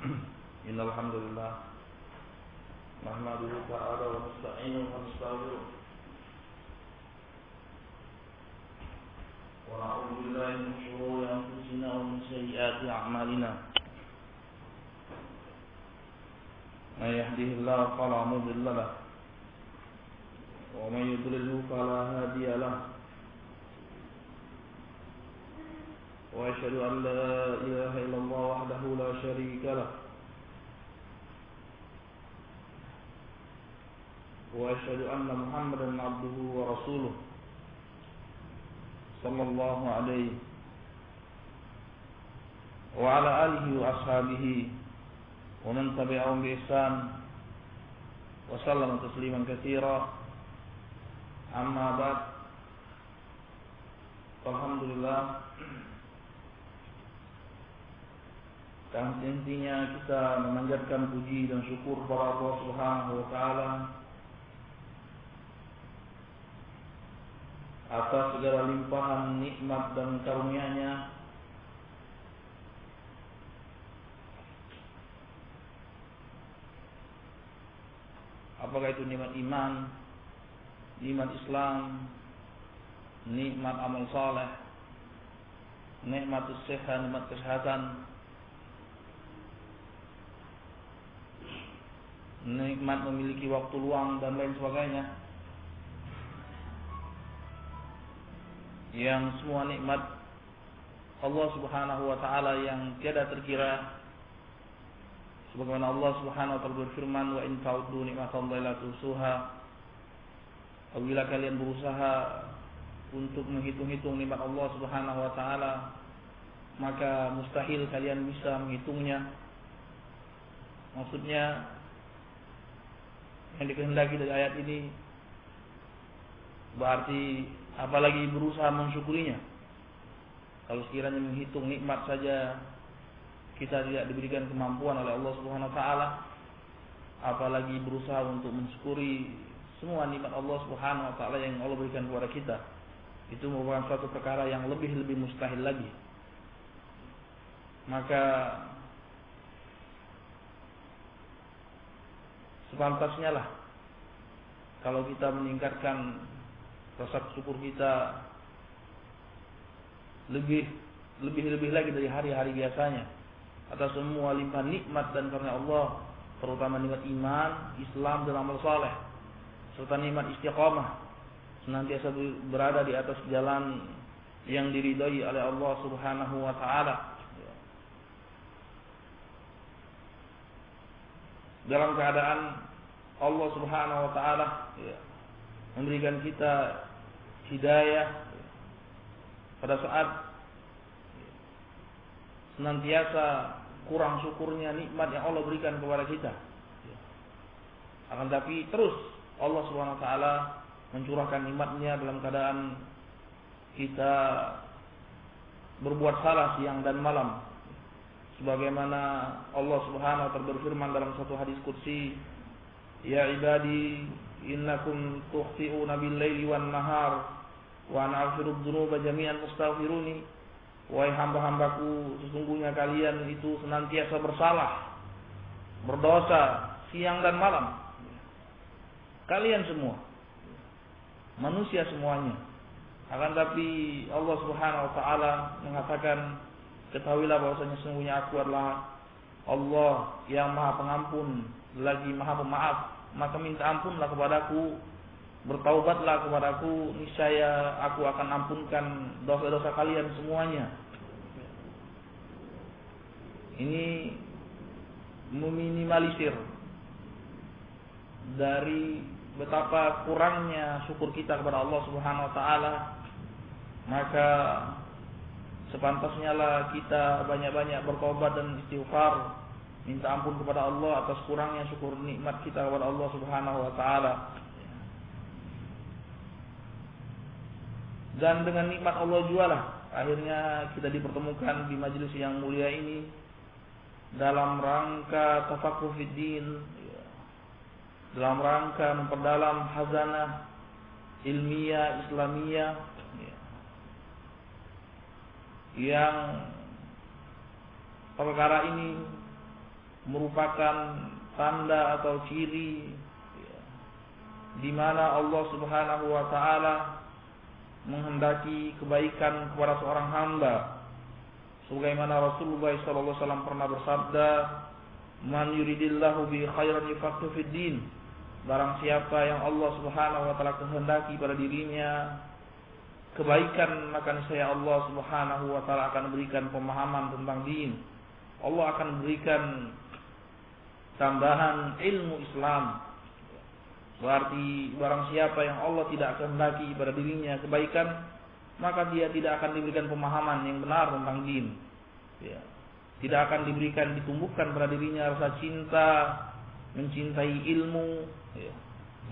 Innal hamdalillah nahmaduhu ta'ala wa nasta'inuhu wa nastaghfiruh wa na'udzu billahi min shururi anfusina wa min sayyiati a'malina. May yahdihillahu fala mudilla lahu wa may yudlilhu fala hadiya lahu. وأشهد أن لا إله إلا الله وحده لا شريك له وأشهد أن محمدا عبده ورسوله صلى الله عليه وعلى آله وأصحابه ومن تبعهم بإحسان وسلم تسليما كثيرا. أما بعد، alhamdulillah, dan intinya kita memanjatkan puji dan syukur kepada Allah Subhanahu wa taala atas segala limpahan nikmat dan karunia-Nya. Apakah itu nikmat iman, nikmat Islam, nikmat amal saleh, nikmat sehat, nikmat kesehatan, nikmat memiliki waktu luang dan lain sebagainya, yang semua nikmat Allah Subhanahu wa taala yang tiada terkira. Sebagaimana Allah Subhanahu wa taala berfirman, wa in ta'uddu ni'matallahi la tuhsuha. Apabila kalian berusaha untuk menghitung-hitung nikmat Allah Subhanahu wa taala, maka mustahil kalian bisa menghitungnya. Maksudnya, yang dikehendaki dari ayat ini berarti apalagi berusaha mensyukurinya. Kalau sekiranya menghitung nikmat saja kita tidak diberikan kemampuan oleh Allah Subhanahu wa taala, apalagi berusaha untuk mensyukuri semua nikmat Allah Subhanahu wa taala yang Allah berikan kepada kita. Itu merupakan suatu perkara yang lebih mustahil lagi. Maka sepantasnya lah kalau kita meningkatkan rasa syukur kita lebih lagi dari hari-hari biasanya atas semua limpahan nikmat dan karunia Allah, terutama nikmat iman, Islam dan amal saleh, serta nikmat istiqamah, senantiasa berada di atas jalan yang diridhai oleh Allah Subhanahu wa taala. Dalam keadaan Allah Subhanahu wa taala memberikan kita hidayah pada saat senantiasa kurang syukurnya nikmat yang Allah berikan kepada kita. Akan tapi terus Allah Subhanahu wa taala mencurahkan nikmatnya dalam keadaan kita berbuat salah siang dan malam. Sebagaimana Allah Subhanahu wa taala berfirman dalam satu hadis qudsi, ya ibadi innakum tukhti'una bil-laili wan-nahar wa ana aghfiru dzunuba jami'an mustaghfiruni. Wahai hamba-hambaku, sesungguhnya kalian itu senantiasa bersalah, berdosa siang dan malam. Kalian semua, manusia semuanya. Akan tapi Allah Subhanahu wa taala mengatakan, ketahuilah bahwasanya sesungguhnya aku adalah Allah yang Maha Pengampun lagi Maha Pemaaf, maka minta ampunlah kepadaku, bertaubatlah kepadaku, niscaya aku akan ampunkan dosa-dosa kalian semuanya. Ini meminimalisir dari betapa kurangnya syukur kita kepada Allah Subhanahu wa taala. Maka sepantasnya lah kita banyak-banyak bertobat dan istighfar, minta ampun kepada Allah atas kurangnya syukur nikmat kita kepada Allah Subhanahu wa taala. Dan dengan nikmat Allah jualah akhirnya kita dipertemukan di majelis yang mulia ini dalam rangka tafaqquh fid din, dalam rangka memperdalam hazanah ilmiah Islamiyah yang perkara ini merupakan tanda atau ciri di mana Allah Subhanahu wa taala menghendaki kebaikan kepada seorang hamba. Sebagaimana Rasulullah sallallahu alaihi wasallam pernah bersabda, "Man yuridillahu bi khairan yufaqihu fid din." Barang siapa yang Allah Subhanahu wa taala kehendaki pada dirinya kebaikan, maka niscaya Allah Subhanahu wa taala akan berikan pemahaman tentang din. Allah akan berikan tambahan ilmu Islam. Berarti barang siapa yang Allah tidak kehendaki pada dirinya kebaikan, maka dia tidak akan diberikan pemahaman yang benar tentang din. Ya. Tidak akan ditumbuhkan pada dirinya rasa cinta, mencintai ilmu. Ya.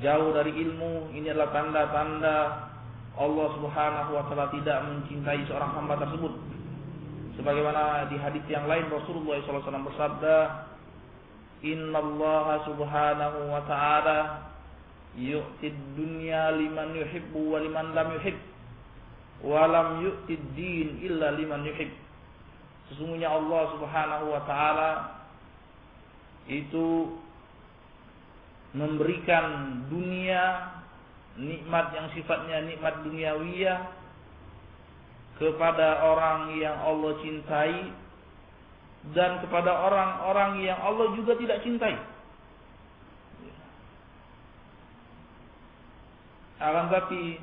Jauh dari ilmu, ini adalah tanda-tanda Allah Subhanahu wa taala tidak mencintai seorang hamba tersebut. Sebagaimana di hadis yang lain Rasulullah SAW bersabda, "Innallaha subhanahu wa ta'ala yu'tid dunya liman yuhibbu wa liman lam yuhib, wa lam yu'tid din illa liman yuhib." Sesungguhnya Allah Subhanahu wa taala itu memberikan dunia, nikmat yang sifatnya nikmat duniawiyah, kepada orang yang Allah cintai dan kepada orang-orang yang Allah juga tidak cintai. Akan tapi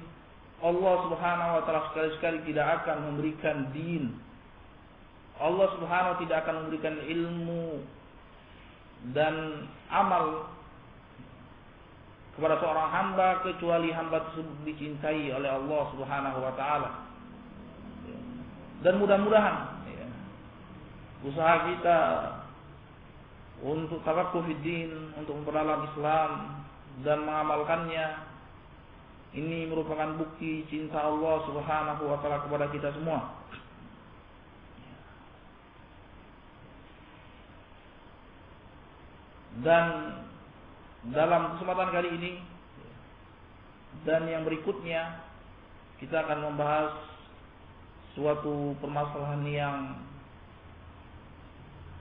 Allah Subhanahu wa taala sekali-sekali tidak akan memberikan din. Allah Subhanahu wa taala tidak akan memberikan ilmu dan amal kepada seorang hamba kecuali hamba tersebut dicintai oleh Allah Subhanahu wa taala. Dan mudah-mudahan usaha kita untuk tafaqquh fid din, untuk memperdalam Islam dan mengamalkannya, ini merupakan bukti cinta Allah Subhanahu wa taala kepada kita semua. Dan dalam kesempatan kali ini dan yang berikutnya kita akan membahas suatu permasalahan yang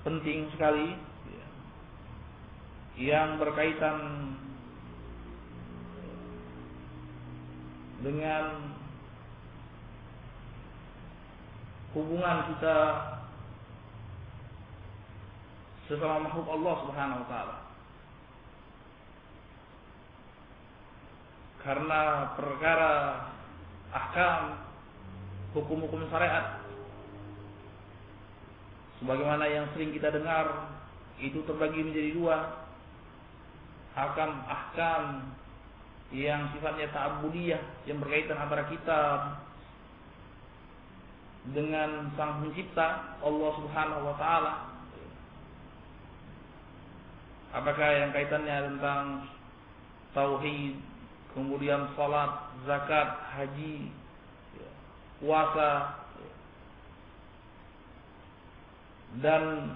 penting sekali yang berkaitan dengan hubungan kita sesama makhluk Allah Subhanahu wa taala. Karena perkara ahkam, hukum-hukum syariat, sebagaimana yang sering kita dengar, itu terbagi menjadi dua. Ahkam yang sifatnya ta'abbudiyah, yang berkaitan antara kita dengan Sang Pencipta Allah Subhanahu wa taala. Apakah yang kaitannya tentang tauhid, kemudian salat, zakat, haji, puasa, dan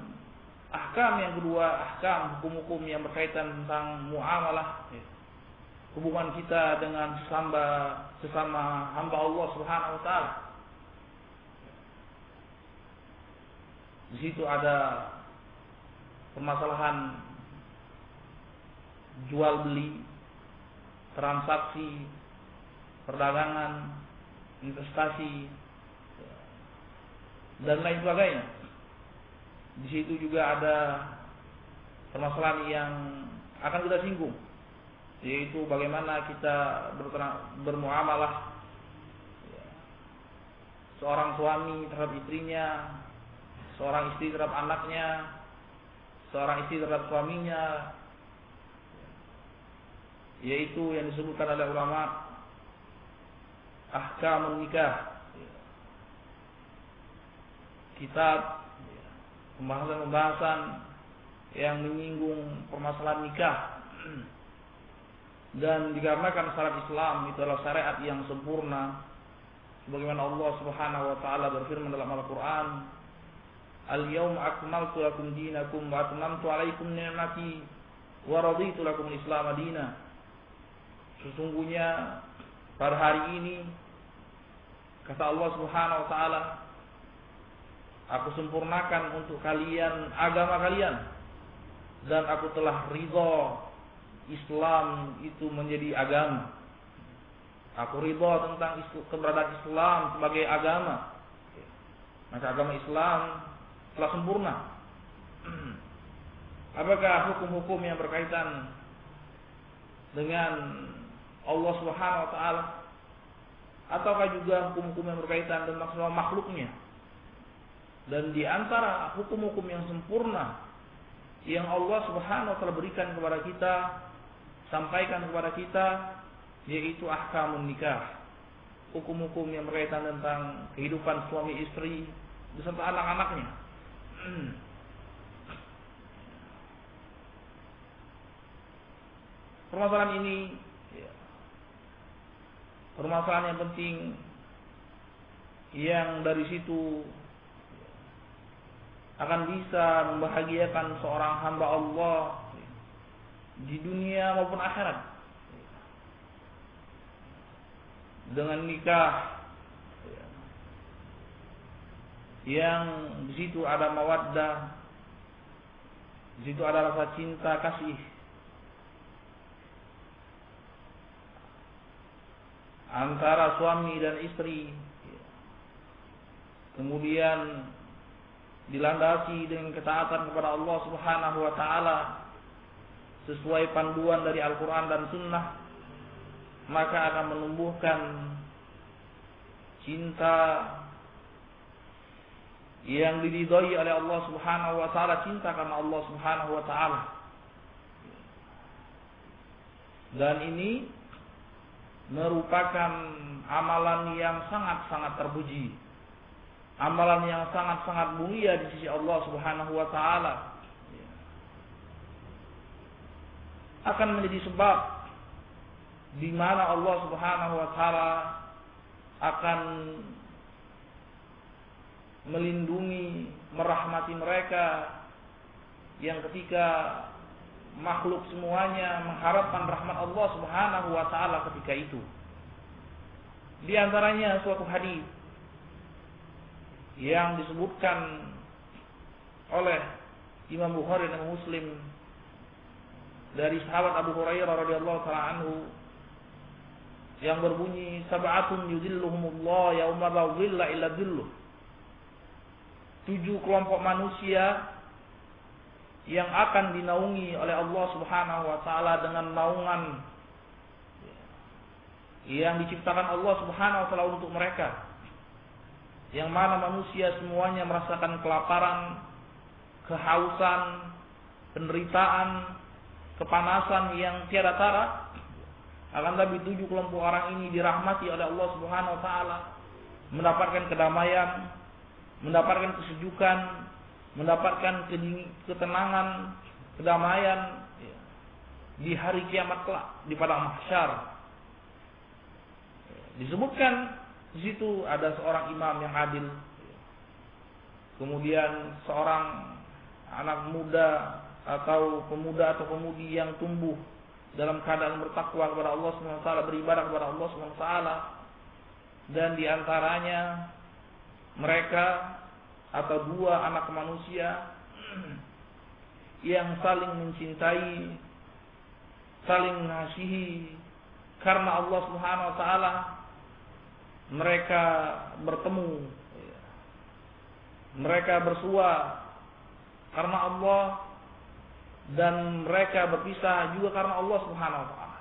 ahkam yang kedua, ahkam hukum-hukum yang berkaitan tentang muamalah, hubungan kita dengan sesama hamba Allah Subhanahu wa taala. Di situ ada permasalahan jual beli, transaksi, perdagangan, investasi, dan lain sebagainya. Di situ juga ada permasalahan yang akan kita singgung, yaitu bagaimana kita bermuamalah seorang suami terhadap istrinya, seorang istri terhadap anaknya, seorang istri terhadap suaminya, yaitu yang disebutkan oleh ulama ahkamun nikah, kitab pembahasan-pembahasan yang menyinggung permasalahan nikah. Dan dikarenakan syariat Islam itu adalah syariat yang sempurna, sebagaimana Allah Subhanahu wa taala berfirman dalam Al-Qur'an, "Al-yawma akmaltu lakum dinakum wa atmamtu 'alaikum ni'mati wa raditu lakum al-Islam madina." Sesungguhnya pada hari ini, kata Allah Subhanahu wa taala, aku sempurnakan untuk kalian agama kalian, dan aku telah ridha Islam itu menjadi agama. Aku ridha tentang keberadaan Islam sebagai agama. Maka agama Islam telah sempurna. Apakah hukum-hukum yang berkaitan dengan Allah Subhanahu wa taala, ataukah juga hukum-hukum yang berkaitan dengan semua makhluknya? Dan di antara hukum-hukum yang sempurna yang Allah Subhanahu wa taala berikan kepada kita, sampaikan kepada kita, yaitu ahkamun nikah. Hukum-hukum yang berkaitan tentang kehidupan suami istri beserta anak-anaknya. Permasalahan ini permasalahan yang penting, yang dari situ akan bisa membahagiakan seorang hamba Allah di dunia maupun akhirat. Dengan nikah yang di situ ada mawaddah, di situ ada rasa cinta kasih antara suami dan istri, kemudian dilandasi dengan ketaatan kepada Allah Subhanahu wa taala sesuai panduan dari Al-Qur'an dan Sunnah, maka akan menumbuhkan cinta yang diridhai oleh Allah Subhanahu wa taala, cinta karena Allah Subhanahu wa taala. Dan ini merupakan amalan yang sangat-sangat terpuji, amalan yang sangat-sangat mulia di sisi Allah Subhanahu wa taala, akan menjadi sebab di mana Allah Subhanahu wa taala akan melindungi, merahmati mereka yang ketika makhluk semuanya mengharapkan rahmat Allah Subhanahu wa taala ketika itu. Di antaranya suatu hadis yang disebutkan oleh Imam Bukhari dan Muslim dari sahabat Abu Hurairah radhiyallahu taala anhu yang berbunyi, sab'atun yudhilluhumullah yauma la dhilla illa dhilluh. 7 kelompok manusia yang akan dinaungi oleh Allah Subhanahu wa taala dengan naungan yang diciptakan Allah Subhanahu wa taala untuk mereka, yang mana manusia semuanya merasakan kelaparan, kehausan, penderitaan, kepanasan yang tiada tara. Akan tapi 7 kelompok orang ini dirahmati oleh Allah Subhanahu wa taala, mendapatkan kedamaian, mendapatkan kesejukan, mendapatkan ketenangan, kedamaian di hari kiamat kelak di padang mahsyar. Disebutkan di situ ada seorang imam yang adil, kemudian seorang anak muda atau pemuda atau pemudi yang tumbuh dalam keadaan bertakwa kepada Allah Subhanahu wa taala, beribadah kepada Allah Subhanahu wa taala, dan di antaranya mereka atau 2 anak manusia yang saling mencintai, saling mengasihi karena Allah Subhanahu wa taala. Mereka bertemu, mereka bersua karena Allah, dan mereka berpisah juga karena Allah Subhanahu wa taala.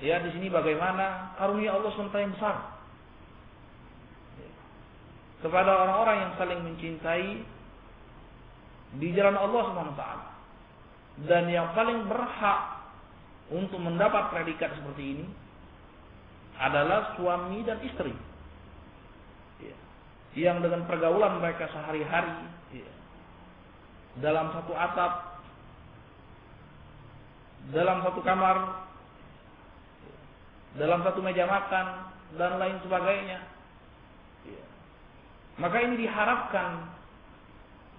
Ya, di sini bagaimana karunia Allah SWT yang besar kepada orang-orang yang saling mencintai di jalan Allah Subhanahu wa taala. Dan yang paling berhak untuk mendapat predikat seperti ini adalah suami dan istri, yang dengan pergaulan mereka sehari-hari dalam satu atap, dalam satu kamar, dalam satu meja makan, dan lain sebagainya. Maka ini diharapkan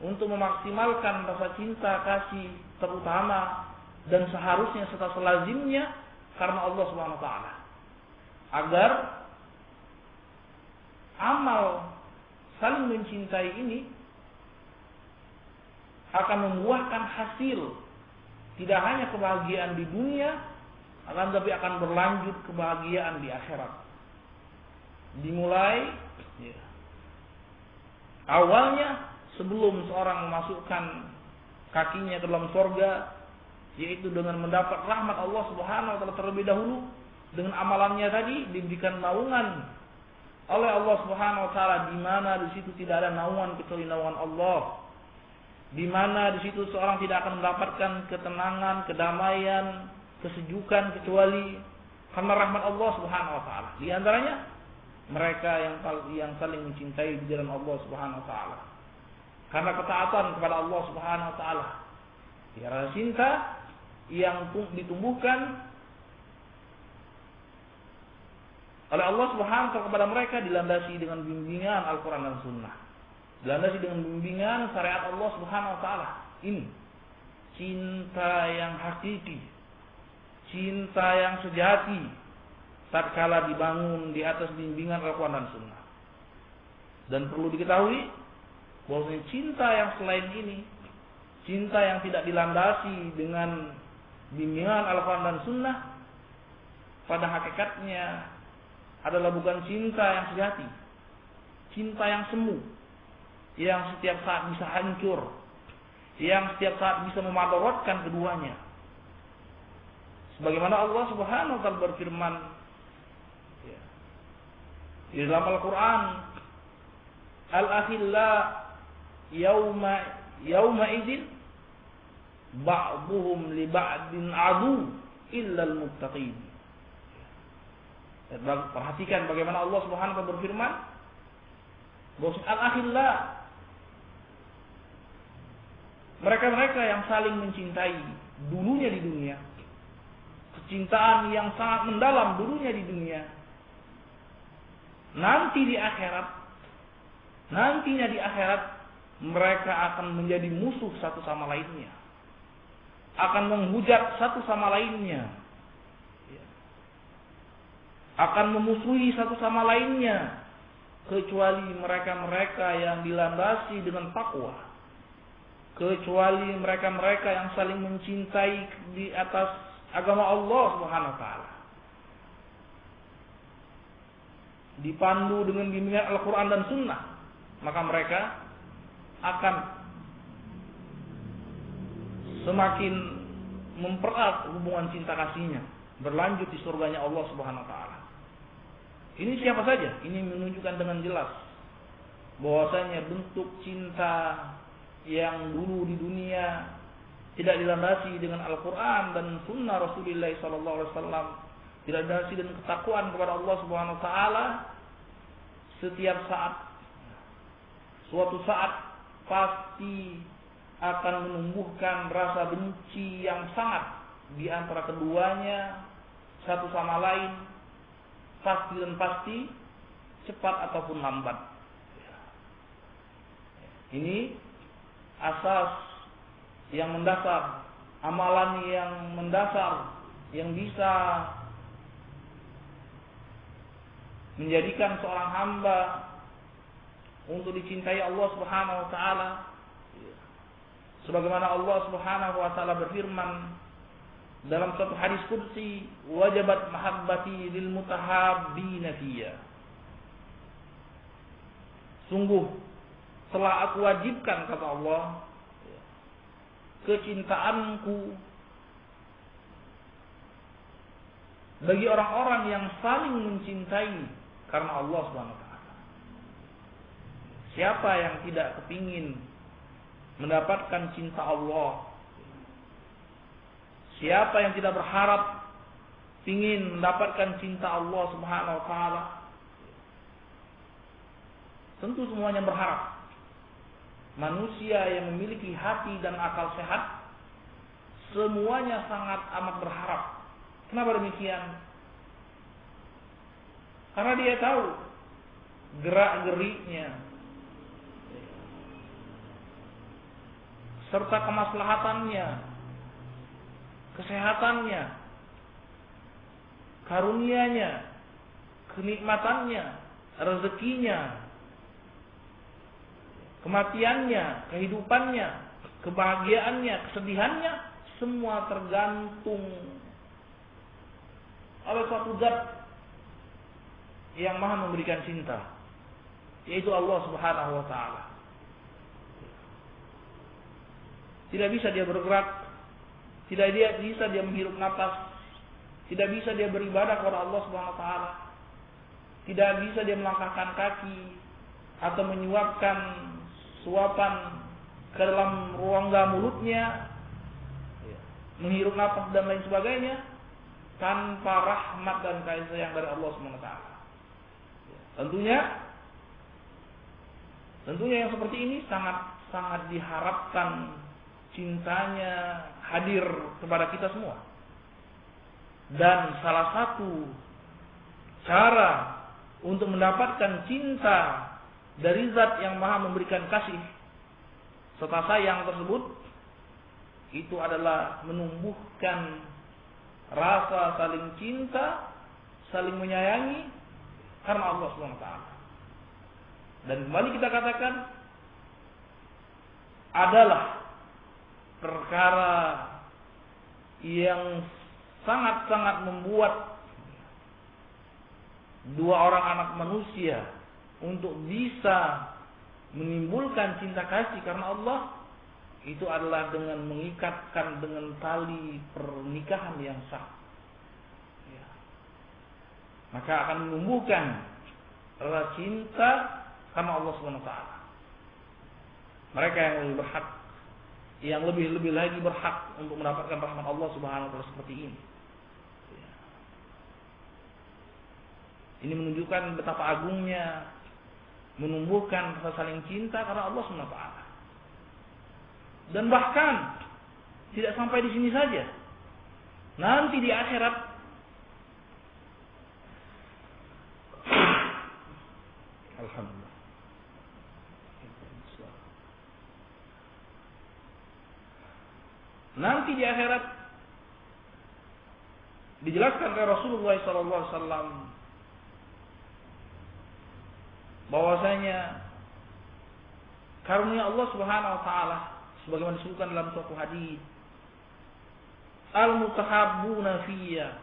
untuk memaksimalkan rasa cinta kasih terutama dan seharusnya serta selazimnya karena Allah Subhanahu wa taala, agar amal saling mencintai ini akan membuahkan hasil. Tidak hanya kebahagiaan di dunia, akan tapi akan berlanjut kebahagiaan di akhirat. Dimulai awalnya sebelum seorang memasukkan kakinya ke dalam surga, yaitu dengan mendapat rahmat Allah Subhanahu wa taala terlebih dahulu, dengan amalannya tadi diberikan naungan oleh Allah Subhanahu wa taala, di mana di situ tidak ada naungan kecuali naungan Allah. Di mana di situ seorang tidak akan mendapatkan ketenangan, kedamaian, kesejukan kecuali karena rahmat Allah Subhanahu wa taala. Di antaranya mereka yang saling mencintai di jalan Allah Subhanahu wa taala. Karena ketaatan kepada Allah Subhanahu wa taala. Ya, rasa cinta yang ditumbuhkan oleh Allah Subhanahu wa taala kepada mereka dilandasi dengan bimbingan Al-Qur'an dan Sunnah. Dilandasi dengan bimbingan syariat Allah Subhanahu wa taala. Ini cinta yang hakiki, cinta yang sejati tatkala dibangun di atas bimbingan Al-Qur'an dan Sunnah. Dan perlu diketahui bahwa cinta yang selain ini, cinta yang tidak dilandasi dengan bimbingan Al-Qur'an dan Sunnah, pada hakikatnya adalah bukan cinta yang sejati, cinta yang semu, yang setiap saat bisa hancur, yang setiap saat bisa memadaratkan keduanya. Sebagaimana Allah Subhanahu wa taala berfirman di dalam Al-Qur'an, Al-akhilla yauma idzin ba'dhum li ba'din adu illa al-muttaqin. Perhatikan bagaimana Allah Subhanahu wa taala berfirman bahwa al-akhilla, mereka-mereka yang saling mencintai dulunya di dunia, kecintaan yang sangat mendalam dulunya di dunia, nantinya di akhirat mereka akan menjadi musuh satu sama lainnya, akan menghujat satu sama lainnya, akan memusuhi satu sama lainnya, kecuali mereka-mereka yang dilandasi dengan takwa, kecuali mereka-mereka yang saling mencintai di atas agama Allah Subhanahu wa taala, dipandu dengan bimbingan Al-Qur'an dan Sunnah, maka mereka akan semakin mempererat hubungan cinta kasihnya, berlanjut di surganya Allah Subhanahu wa taala. Ini siapa saja? Ini menunjukkan dengan jelas bahwasanya bentuk cinta yang dulu di dunia tidak dilandasi dengan Al-Qur'an dan Sunnah Rasulullah SAW, tidak dilandasi dengan ketakwaan kepada Allah Subhanahu wa taala, setiap saat, suatu saat pasti akan menumbuhkan rasa benci yang sangat di antara keduanya satu sama lain, pasti dan pasti, cepat ataupun lambat. Ini asas yang mendasar, amalan yang mendasar, yang bisa menjadikan seorang hamba untuk dicintai Allah Subhanahu wa taala. Sebagaimana Allah Subhanahu wa taala berfirman dalam satu hadis qudsi, wajabat mahabbati lil mutahabbina fiyya. Sungguh telah aku wajibkan, kata Allah, kecintaanku bagi orang-orang yang saling mencintai karena Allah Subhanahu wa taala. Siapa yang tidak kepingin mendapatkan cinta Allah? Siapa yang tidak berharap ingin mendapatkan cinta Allah Subhanahu wa taala? Tentu semuanya berharap. Manusia yang memiliki hati dan akal sehat, semuanya sangat amat berharap. Kenapa demikian? Karena dia tahu gerak-geriknya serta kemaslahatannya, kesehatannya, karunia-Nya, kenikmatannya, rezekinya, kematiannya, kehidupannya, kebahagiaannya, kesedihannya, semua tergantung oleh suatu zat yang maha memberikan cinta, yaitu Allah Subhanahu wa ta'ala. Tidak bisa dia bergerak, tidak bisa dia menghirup nafas, tidak bisa dia beribadah kepada Allah Subhanahu wa ta'ala, tidak bisa dia melangkahkan kaki atau menyuapkan suapan ke dalam rongga mulutnya, menghirup nafas dan lain sebagainya tanpa rahmat dan kasih sayang dari Allah Subhanahu wa ta'ala. Tentunya yang seperti ini sangat diharapkan cintanya hadir kepada kita semua. Dan salah satu cara untuk mendapatkan cinta dari zat yang maha memberikan kasih serta sayang tersebut, itu adalah menumbuhkan rasa saling cinta, saling menyayangi karena Allah SWT. Dan kembali kita katakan, adalah perkara yang sangat-sangat membuat dua orang anak manusia untuk bisa menimbulkan cinta kasih karena Allah, itu adalah dengan mengikatkan dengan tali pernikahan yang sah. Ya. Maka akan menumbuhkan rasa cinta karena Allah SWT. Mereka yang lebih berhak, yang lebih lagi berhak untuk mendapatkan rahmat Allah Subhanahu wa ta'ala seperti ini. Ya. Ini menunjukkan betapa agungnya menumbuhkan rasa saling cinta karena Allah Subhanahu wa ta'ala. Dan bahkan tidak sampai di sini saja. Nanti di akhirat alhamdulillah. Nanti di akhirat dijelaskan oleh Rasulullah SAW bahwasanya karunia Allah Subhanahu wa ta'ala sebagaimana disebutkan dalam suatu hadis, al-mutahabbuna fiyya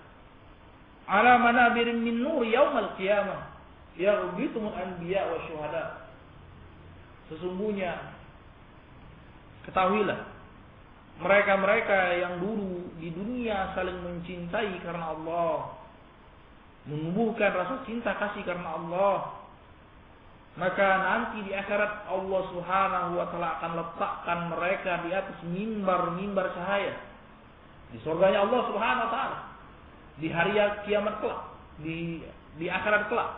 ala manabirin min nur yaumal qiyamah yaghbitumul anbiya wa syuhada. Sesungguhnya ketahuilah, mereka-mereka yang dulu di dunia saling mencintai karena Allah, menumbuhkan rasa cinta kasih karena Allah, maka nanti di akhirat Allah Subhanahu wa ta'ala akan letakkan mereka di atas mimbar-mimbar cahaya di surganya Allah Subhanahu wa ta'ala di hari kiamat kelak, di akhirat kelak.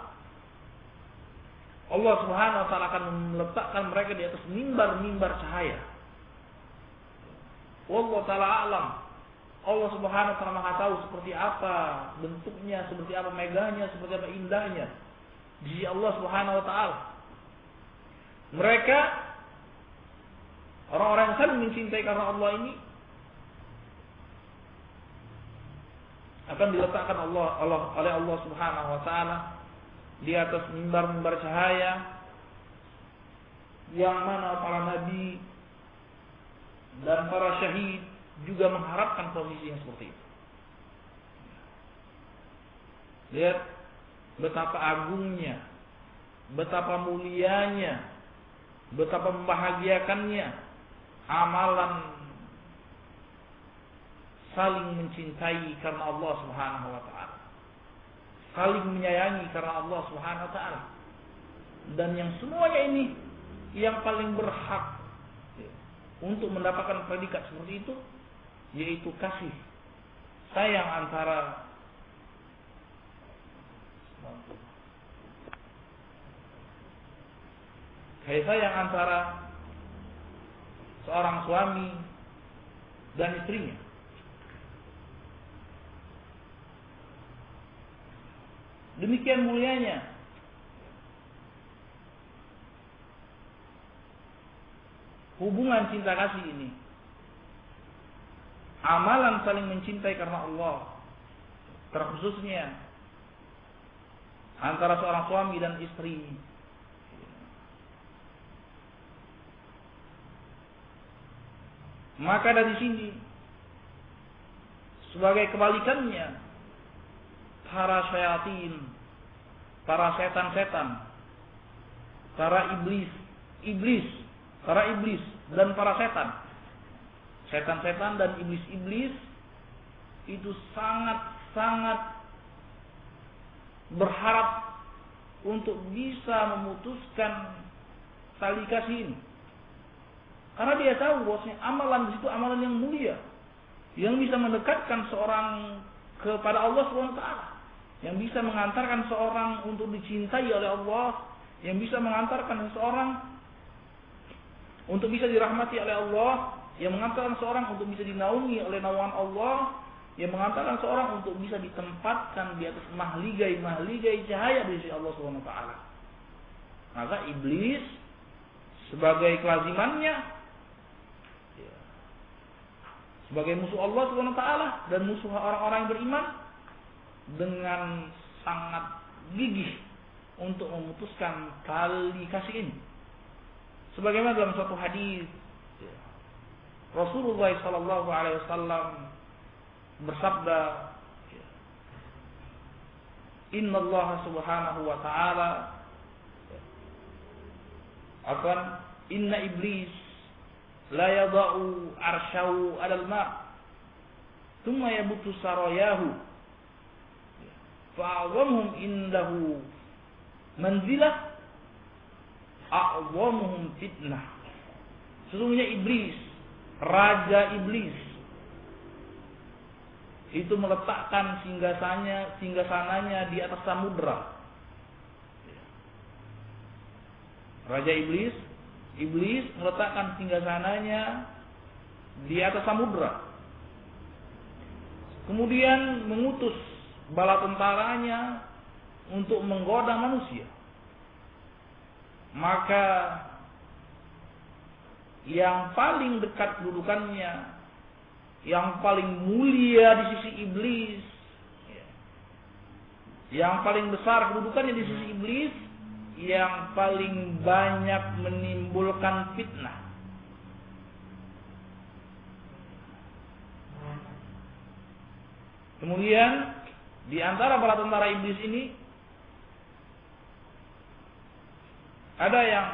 Allah Subhanahu wa ta'ala akan meletakkan mereka di atas mimbar-mimbar cahaya. Wallahu ta'ala a'lam. Allah Subhanahu wa ta'ala Maha tahu seperti apa bentuknya, seperti apa megahnya, seperti apa indahnya di sisi Allah Subhanahu wa ta'ala. Mereka orang-orang yang saling mencintai karena Allah ini akan diletakkan oleh Allah Subhanahu wa ta'ala di atas mimbar-mimbar cahaya yang mana para nabi dan para syahid juga mengharapkan posisi yang seperti itu. Lihat betapa agungnya, betapa mulianya, betapa membahagiakannya amalan saling mencintai karena Allah Subhanahu wa ta'ala, saling menyayangi karena Allah Subhanahu wa ta'ala. Dan yang semuanya ini yang paling berhak untuk mendapatkan predikat seperti itu, yaitu kasih sayang antara seorang suami dan istrinya. Demikian mulianya hubungan cinta kasih ini, amalan saling mencintai karena Allah, terkhususnya antara seorang suami dan istri. Maka dari sini sebagai kebalikannya, para syayatin, para setan-setan, para iblis dan para setan-setan dan iblis-iblis itu sangat-sangat berharap untuk bisa memutuskan tali kasih ini. Karena dia tahu bahwasanya amalan di situ amalan yang mulia, yang bisa mendekatkan seorang kepada Allah SWT, yang bisa mengantarkan seorang untuk dicintai oleh Allah, yang bisa mengantarkan seseorang untuk bisa dirahmati oleh Allah, yang mengantarkan seorang untuk bisa dinaungi oleh naungan Allah, yang mengantarkan seorang untuk bisa ditempatkan di atas mahligai cahaya di sisi Allah SWT. Maka iblis sebagai kelazimannya, sebagai musuh Allah SWT dan musuh orang-orang yang beriman, dengan sangat gigih untuk memutuskan tali kasih ini. Sebagaimana dalam suatu hadis Rasulullah SAW bersabda, Inna Allah subhanahu wa ta'ala akan inna iblis la yada'u arsyahu alal ma' thumma yabutu sarayahu fa'azamuhum indahu manzilah a'zamuhum fitnah. Sesungguhnya iblis, raja iblis, itu meletakkan singgasananya di atas samudra. Raja iblis meletakkan singgasananya di atas samudra. Kemudian mengutus bala tentaranya untuk menggoda manusia. Maka yang paling dekat kedudukannya, yang paling mulia di sisi iblis, yang paling besar kedudukannya di sisi iblis, yang paling banyak menimbulkan fitnah. Kemudian di antara para tentara iblis ini ada yang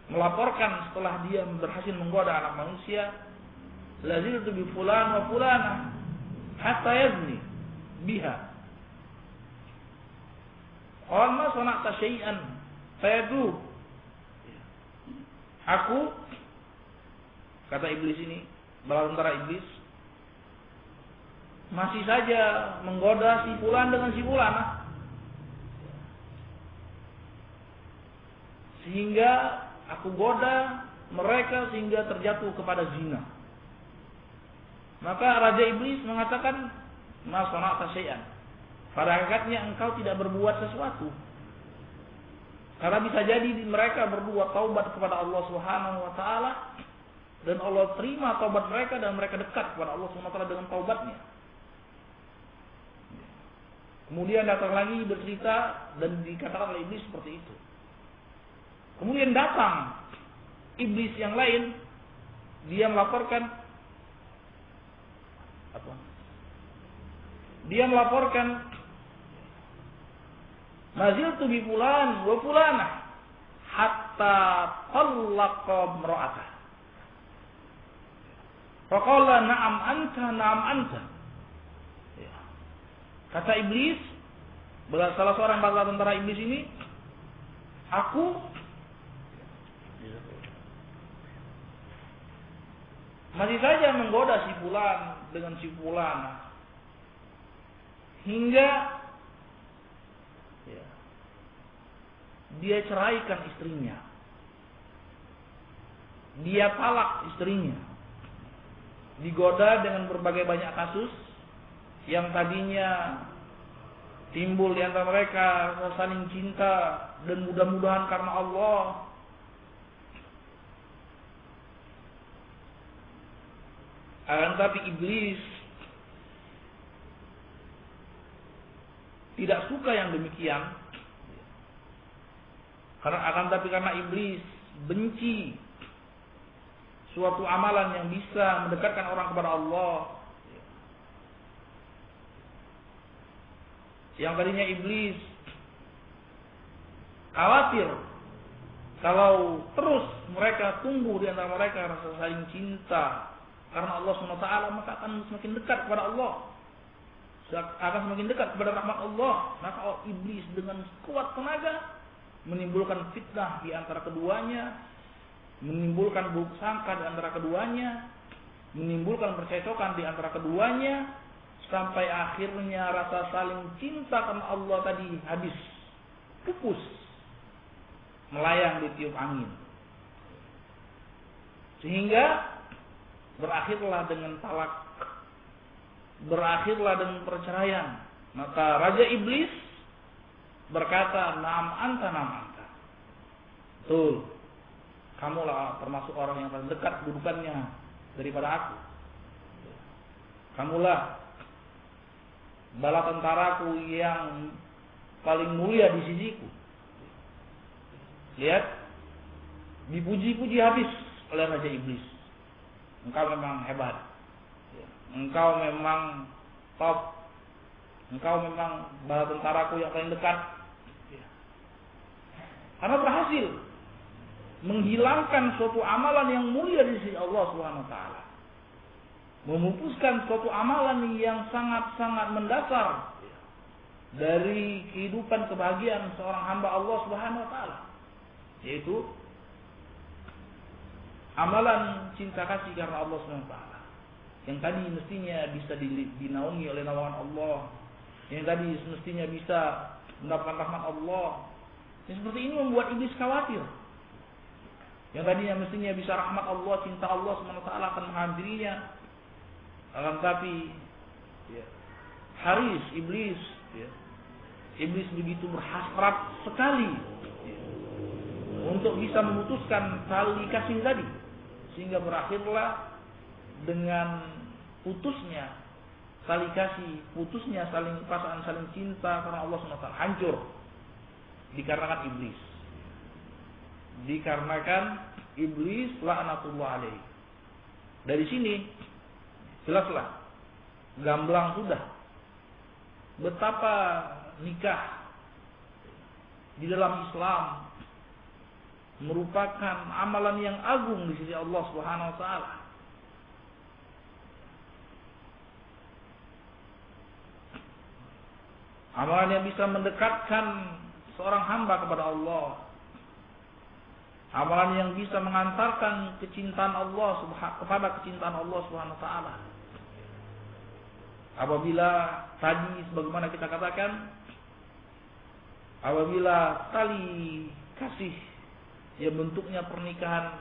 melaporkan setelah dia berhasil menggoda anak manusia, laziltu bi fulan wa fulana hatta yazni biha. Qala ma sana'ta syai'an fayadu. Aku, kata iblis ini, bala tentara iblis, masih saja menggoda si fulan dengan si fulana, sehingga aku goda mereka sehingga terjatuh kepada zina. Maka Raja Iblis mengatakan, ma sana'ta syai'an. Pada hakikatnya engkau tidak berbuat sesuatu. Karena bisa jadi mereka berbuat taubat kepada Allah Subhanahu wa taala dan Allah terima taubat mereka dan mereka dekat kepada Allah Subhanahu wa taala dengan taubatnya. Kemudian datang lagi bercerita dan dikatakan oleh iblis seperti itu. Kemudian datang iblis yang lain, dia melaporkan apa? Dia melaporkan, maziltu bi fulan wa fulana hatta tallaqa imra'atah. Faqala na'am anta. Kata iblis, salah seorang bala tentara iblis ini, aku masih saja menggoda si fulan dengan si fulana hingga dia ceraikan istrinya, dia talak istrinya, digoda dengan berbagai banyak kasus yang tadinya timbul di antara mereka saling cinta dan mudah-mudahan karena Allah, akan tapi iblis tidak suka yang demikian. Karena iblis benci suatu amalan yang bisa mendekatkan orang kepada Allah. Yang tadinya iblis khawatir kalau terus mereka tumbuh di antara mereka rasa saling cinta karena Allah SWT, maka akan semakin dekat kepada Allah, akan semakin dekat kepada rahmat Allah. Maka iblis dengan kuat tenaga menimbulkan fitnah di antara keduanya, menimbulkan buruk sangka di antara keduanya, menimbulkan percecokan di antara keduanya, sampai akhirnya rasa saling cinta karena Allah tadi habis, pupus, melayang di tiup angin. Sehingga berakhirlah dengan talak, berakhirlah dengan perceraian. Maka Raja Iblis berkata, "Na'am anta, na'am anta." Betul, kamulah termasuk orang yang paling dekat kedudukannya daripada aku. Kamulah bala tentaraku yang paling mulia di sisiku. Lihat, dipuji-puji habis oleh Raja Iblis. Engkau memang hebat, engkau memang top, engkau memang bala tentaraku yang paling dekat. Karena berhasil menghilangkan suatu amalan yang mulia di sisi Allah Subhanahu wa taala, memupuskan suatu amalan yang sangat-sangat mendasar dari kehidupan kebahagiaan seorang hamba Allah Subhanahu wa taala, yaitu amalan cinta kasih karena Allah Subhanahu wa taala, yang tadi mestinya bisa dinaungi oleh naungan Allah, yang tadi semestinya bisa mendapatkan rahmat Allah. Yang seperti ini membuat iblis khawatir. Yang tadinya mestinya bisa rahmat Allah, cinta Allah Subhanahu wa taala akan menghampirinya, akan tapi haris iblis begitu berhasrat sekali untuk bisa memutuskan tali kasih tadi, sehingga berakhirlah dengan putusnya tali kasih, putusnya saling perasaan saling cinta karena Allah SWT, hancur dikarenakan iblis laknatullah alaihi. Dari sini jelaslah, gamblang sudah betapa nikah di dalam Islam merupakan amalan yang agung di sisi Allah Subhanahu wa taala. Amalan yang bisa mendekatkan seorang hamba kepada Allah. Amalan yang bisa mengantarkan kecintaan Allah kepada kecintaan Allah Subhanahu wa taala. Apabila tadi sebagaimana kita katakan, apabila tali kasih yang bentuknya pernikahan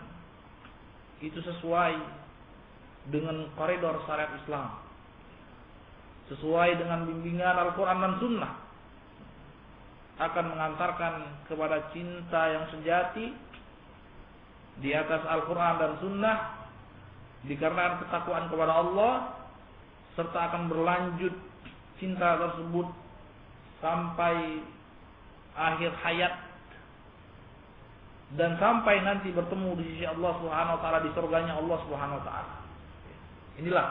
itu sesuai dengan koridor syariat Islam, sesuai dengan bimbingan Al-Quran dan Sunnah, akan mengantarkan kepada cinta yang sejati di atas Al-Quran dan Sunnah, dikarenakan ketakwaan kepada Allah, serta akan berlanjut cinta tersebut sampai akhir hayat dan sampai nanti bertemu di sisi Allah Subhanahu wa taala, di surganya Allah Subhanahu wa taala. Inilah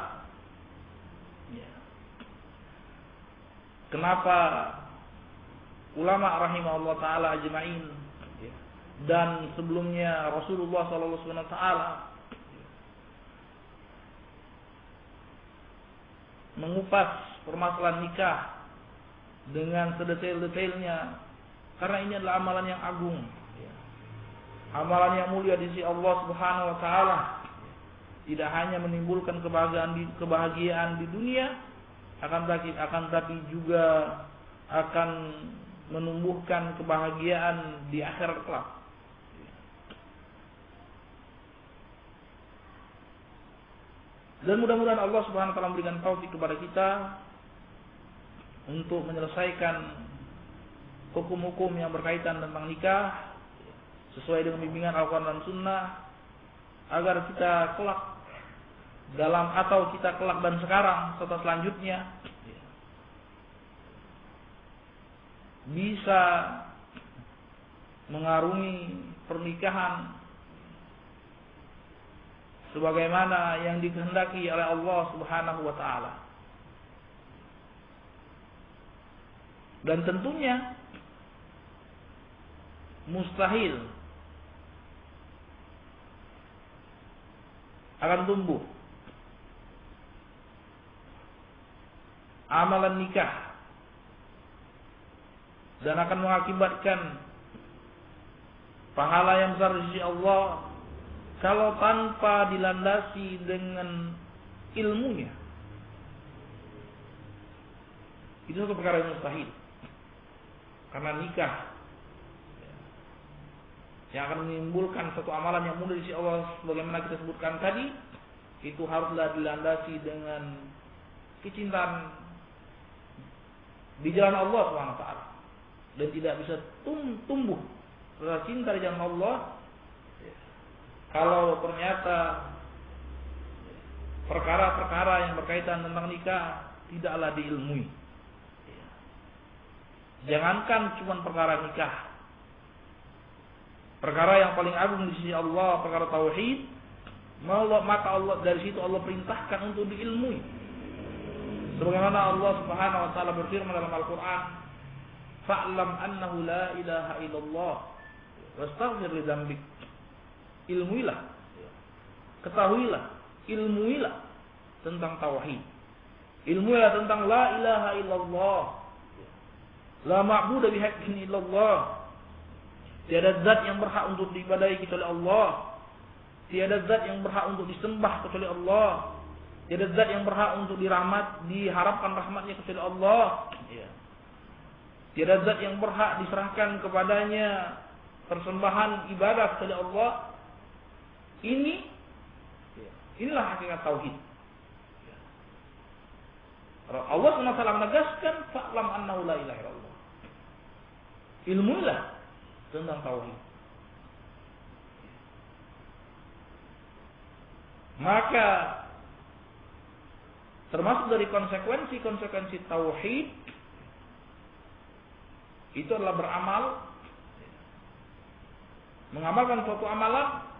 kenapa ulama rahimahullah taala ajma'in dan sebelumnya Rasulullah sallallahu alaihi wasallam mengupas permasalahan nikah dengan sedetail-detailnya, karena ini adalah amalan yang agung, amalan yang mulia di sisi Allah Subhanahu wa taala. Tidak hanya menimbulkan kebahagiaan di dunia, akan tapi juga akan menumbuhkan kebahagiaan di akhirat kelak. Dan mudah-mudahan Allah Subhanahu wa taala memberikan taufik kepada kita untuk menyelesaikan hukum-hukum yang berkaitan tentang nikah sesuai dengan bimbingan Al-Quran dan Sunnah, agar kita kelak dan sekarang serta selanjutnya bisa mengarungi pernikahan sebagaimana yang dikehendaki oleh Allah Subhanahu wa taala. Dan tentunya mustahil akan tumbuh amalan nikah dan akan mengakibatkan pahala yang besar di sisi Allah kalau tanpa dilandasi dengan ilmunya. Itu satu perkara yang mustahil. Karena nikah yang akan menimbulkan satu amalan yang mudah di sisi Allah sebagaimana kita sebutkan tadi, itu haruslah dilandasi dengan kecintaan di jalan Allah Subhanahu wa taala. Dan tidak bisa tumbuh rasa cinta di jalan Allah kalau ternyata perkara-perkara yang berkaitan tentang nikah tidaklah diilmui. Jangankan cuma perkara nikah, perkara yang paling agung di sisi Allah, perkara tauhid, maka Allah dari situ Allah perintahkan untuk diilmui. Sebagaimana Allah Subhanahu wa taala berfirman dalam Al-Qur'an, "Fa'lam annahu la ilaha illallah wastaghfir li dzambik." Ilmuilah, ketahuilah, ilmuilah tentang tauhid. Ilmuilah tentang la ilaha illallah. La ma'budu bihaqqin illallah. Tiada zat yang berhak untuk diibadahi kecuali Allah. Tiada zat yang berhak untuk disembah kecuali Allah. Tiada zat yang berhak untuk diharapkan rahmatnya kecuali Allah. Tiada zat yang berhak diserahkan kepadanya persembahan ibadah kecuali Allah. Inilah hakikat tauhid. Allah SWT menegaskan fa'lam annahu la ilaha illallah. Ilmuilah tentang tauhid. Maka termasuk dari konsekuensi tauhid itu adalah beramal, mengamalkan suatu amalan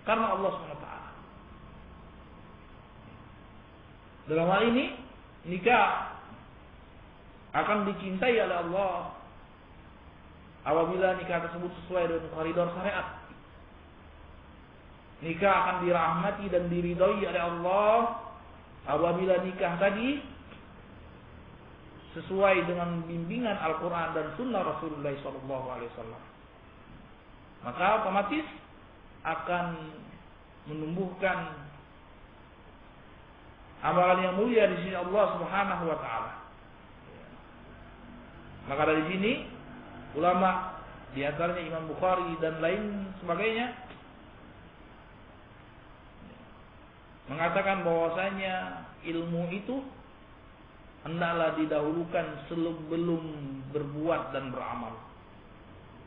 karena Allah SWT. Dalam hal ini nikah akan dicintai oleh Allah apabila nikah tersebut sesuai dengan koridor syariat. Nikah akan dirahmati dan diridhoi oleh Allah apabila nikah tadi sesuai dengan bimbingan Al-Quran dan Sunnah Rasulullah SAW. Maka otomatis akan menumbuhkan amalan yang mulia di sisi Allah Subhanahu wa taala. Maka dari sini ulama di antaranya Imam Bukhari dan lain sebagainya mengatakan bahwasanya ilmu itu hendaklah didahulukan sebelum berbuat dan beramal.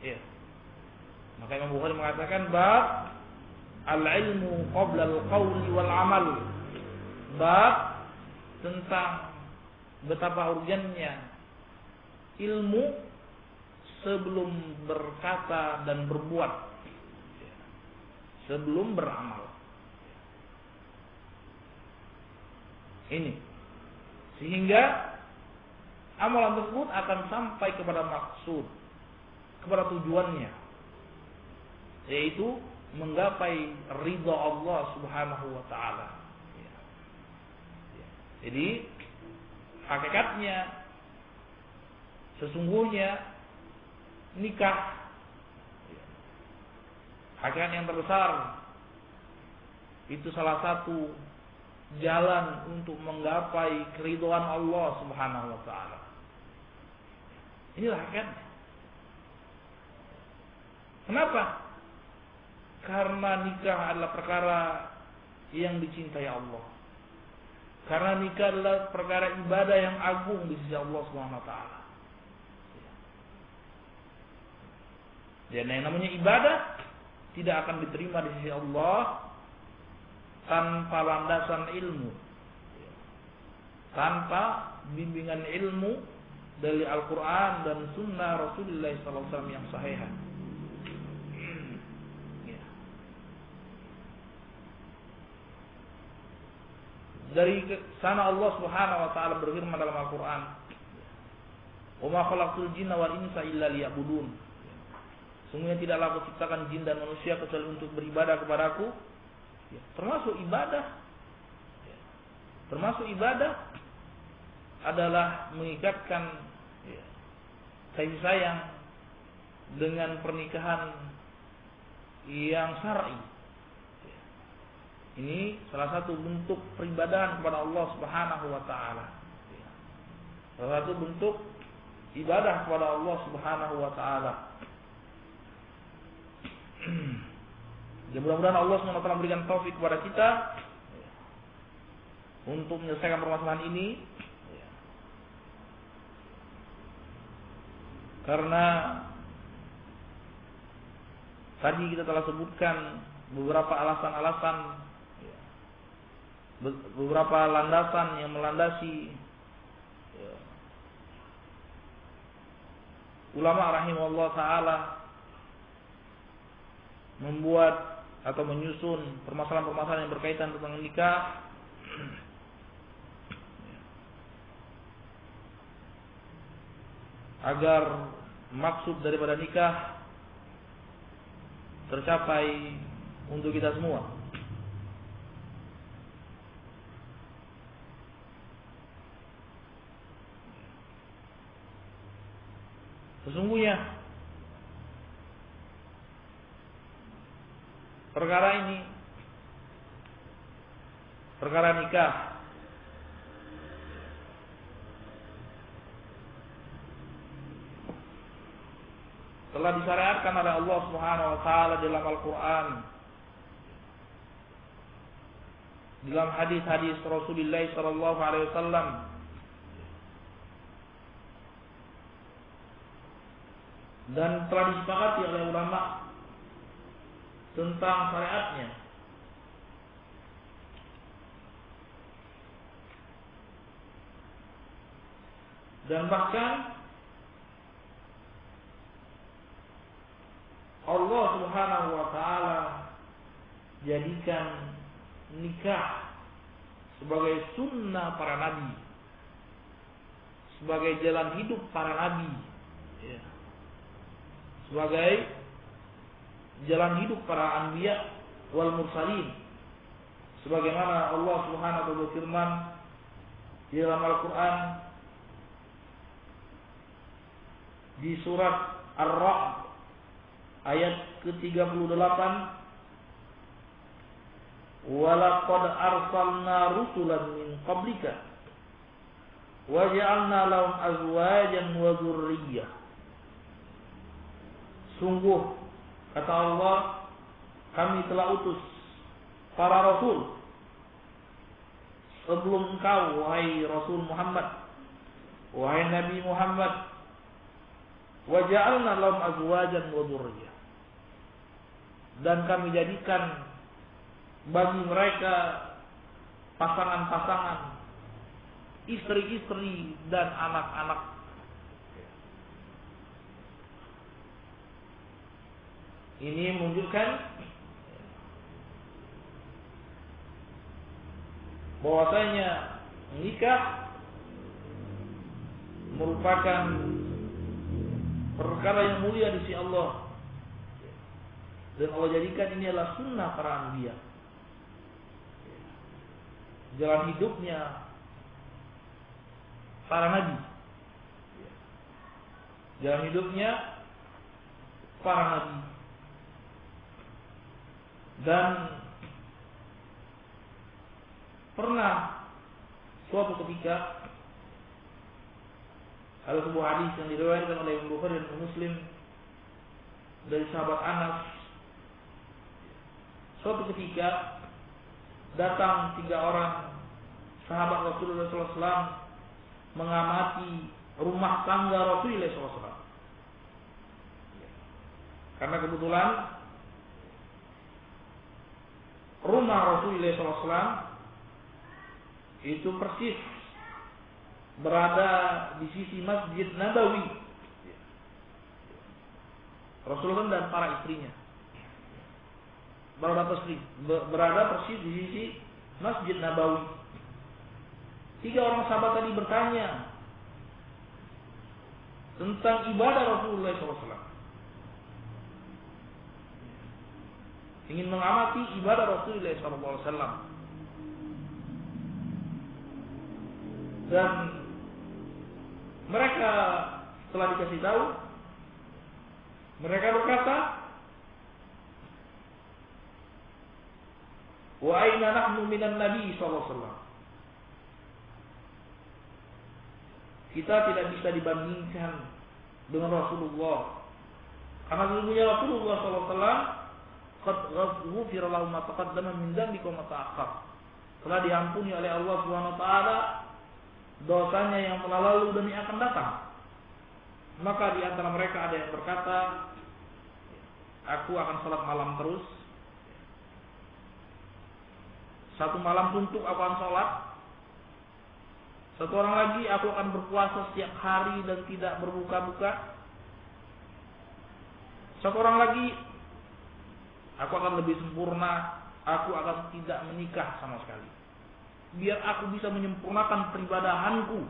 Ya. Maka Imam Bukhari mengatakan bab al-ilmu qabla al-qawli wal amal. Bab tentang betapa urgennya ilmu sebelum berkata dan berbuat, sebelum beramal. Ini sehingga amalan tersebut akan sampai kepada maksud, kepada tujuannya, yaitu menggapai ridha Allah Subhanahu wa taala. Jadi hakikatnya sesungguhnya nikah, hakikat yang terbesar itu salah satu jalan untuk menggapai keridhaan Allah Subhanahu wa taala. Inilah hakikatnya. Kenapa? Karena nikah adalah perkara yang dicintai Allah. Karena nikah adalah perkara ibadah yang agung di sisi Allah Subhanahu wa taala. Dan yang namanya ibadah tidak akan diterima di sisi Allah tanpa landasan ilmu, tanpa bimbingan ilmu dari Al-Quran dan Sunnah Rasulullah SAW yang sahih. Dari sana Allah Subhanahu wa taala berfirman dalam Al-Qur'an, "Wa ma khalaqtul jinna wal insa illa liya'budun." Sungguhnya tidaklah aku ciptakan jin dan manusia kecuali untuk beribadah kepadaku. Termasuk ibadah. Termasuk ibadah adalah mengikatkan kasih sayang dengan pernikahan yang syar'i. Ini salah satu bentuk peribadahan kepada Allah Subhanahu wa taala. Salah satu bentuk ibadah kepada Allah Subhanahu wa taala. Mudah-mudahan Allah Subhanahu wa taala memberikan taufik kepada kita untuk menyelesaikan permasalahan ini. Karena tadi kita telah sebutkan beberapa alasan-alasan, beberapa landasan yang melandasi ulama rahimahullah ta'ala membuat atau menyusun permasalahan-permasalahan yang berkaitan tentang nikah. Agar maksud daripada nikah tercapai untuk kita semua. Sesungguhnya perkara ini, perkara nikah, telah disyariatkan oleh Allah Subhanahu wa taala dalam Al-Qur'an, dalam hadis-hadis Rasulullah sallallahu alaihi wasallam, dan telah disepakati oleh ulama tentang syariatnya. Dan bahkan Allah Subhanahu wa taala jadikan nikah sebagai sunnah para nabi, sebagai jalan hidup para nabi, sebagai jalan hidup para anbiya wal mursalin, sebagaimana Allah Subhanahu wa taala berfirman di dalam Al-Qur'an di surat Ar-Ra'd ayat ke-38, "Walaqad arsalna rusulan min qablika wa ja'alna lahum azwajan wa dzurriyyah." Sungguh, kata Allah, kami telah utus para rasul sebelum engkau, wahai Rasul Muhammad, wahai Nabi Muhammad, wa ja'alna lahum azwajan wa dzurriyyah, dan kami jadikan bagi mereka pasangan-pasangan, istri-istri dan anak-anak. Ini menunjukkan bahwasanya nikah merupakan perkara yang mulia di sisi Allah, dan Allah jadikan ini adalah sunnah para anbiya, jalan hidupnya para nabi, jalan hidupnya para nabi. Dan pernah suatu ketika ada sebuah hadis yang diriwayatkan oleh Imam Bukhari dan Muslim dari sahabat Anas. Suatu ketika datang 3 orang sahabat Rasulullah SAW mengamati rumah tangga Rasulullah SAW. Karena kebetulan rumah Rasulullah SAW itu persis berada di sisi Masjid Nabawi, Rasulullah dan para istrinya berada persis di sisi Masjid Nabawi. Tiga orang sahabat tadi bertanya tentang ibadah Rasulullah SAW. Ingin mengamati ibadah Rasulullah SAW. Dan mereka setelah dikasih tahu, mereka berkata, wa aina nahnu minan nabi SAW. Kita tidak bisa dibandingkan dengan Rasulullah. Karena sesungguhnya Rasulullah SAW qad ghufira lahu ma taqaddama min dzambihi wa ma ta'akhkhar. Telah diampuni oleh Allah Subhanahu wa taala dosanya yang telah lalu dan yang akan datang. Maka di antara mereka ada yang berkata, aku akan salat malam terus. Satu malam suntuk aku akan salat. Satu orang lagi, aku akan berpuasa setiap hari dan tidak berbuka-buka. Satu orang lagi, aku akan lebih sempurna, aku akan tidak menikah sama sekali. Biar aku bisa menyempurnakan peribadahanku.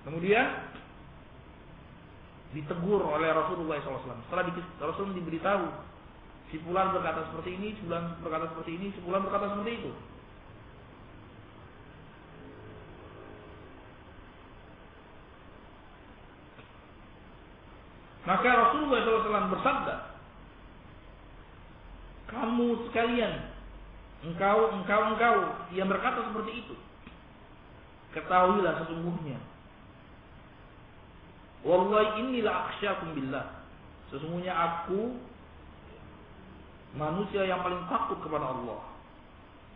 Kemudian ditegur oleh Rasulullah SAW. Setelah Rasul diberitahu, si fulan berkata seperti ini, si fulan berkata seperti ini, si fulan berkata seperti itu. Maka Rasulullah SAW bersabda, kamu sekalian, engkau yang berkata seperti itu, ketahuilah sesungguhnya, wallahi inni la akhsyakum billah, sesungguhnya aku manusia yang paling takut kepada Allah,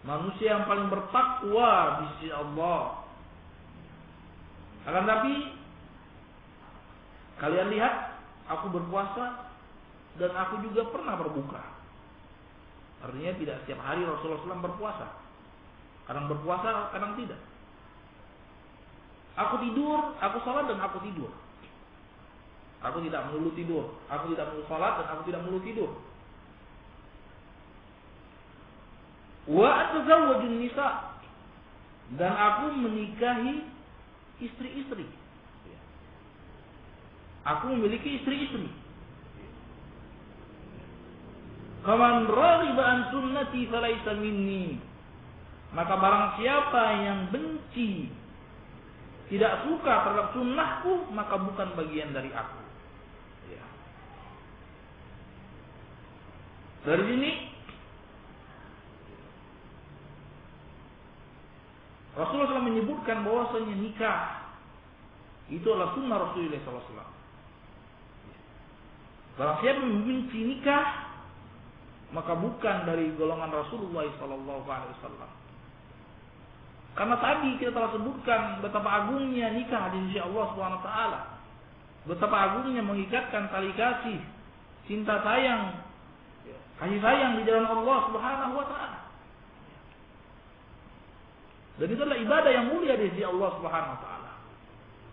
manusia yang paling bertakwa di sisi Allah. Akan tapi kalian lihat, aku berpuasa dan aku juga pernah berbuka. Artinya tidak setiap hari Rasulullah SAW berpuasa. Kadang berpuasa, kadang tidak. Aku tidur, aku salat dan aku tidur. Aku tidak melulu tidur. Aku tidak melulu salat dan aku tidak melulu tidur. Wa atazawwajun nisa, dan aku menikahi istri-istri. Aku memiliki istri-istri. Faman raghiba an sunnati falaysa minni. Maka barang siapa yang benci, tidak suka terhadap sunnahku, maka bukan bagian dari aku. Dari sini Rasulullah SAW menyebutkan bahwasanya nikah itu adalah sunnah Rasulullah SAW. Barang siapa membenci nikah, maka bukan dari golongan Rasulullah SAW. Karena tadi kita telah sebutkan betapa agungnya nikah di sisi Allah SWT, betapa agungnya mengikatkan tali kasih, cinta sayang, kasih sayang di jalan Allah SWT. Dan itu adalah ibadah yang mulia di sisi Allah SWT.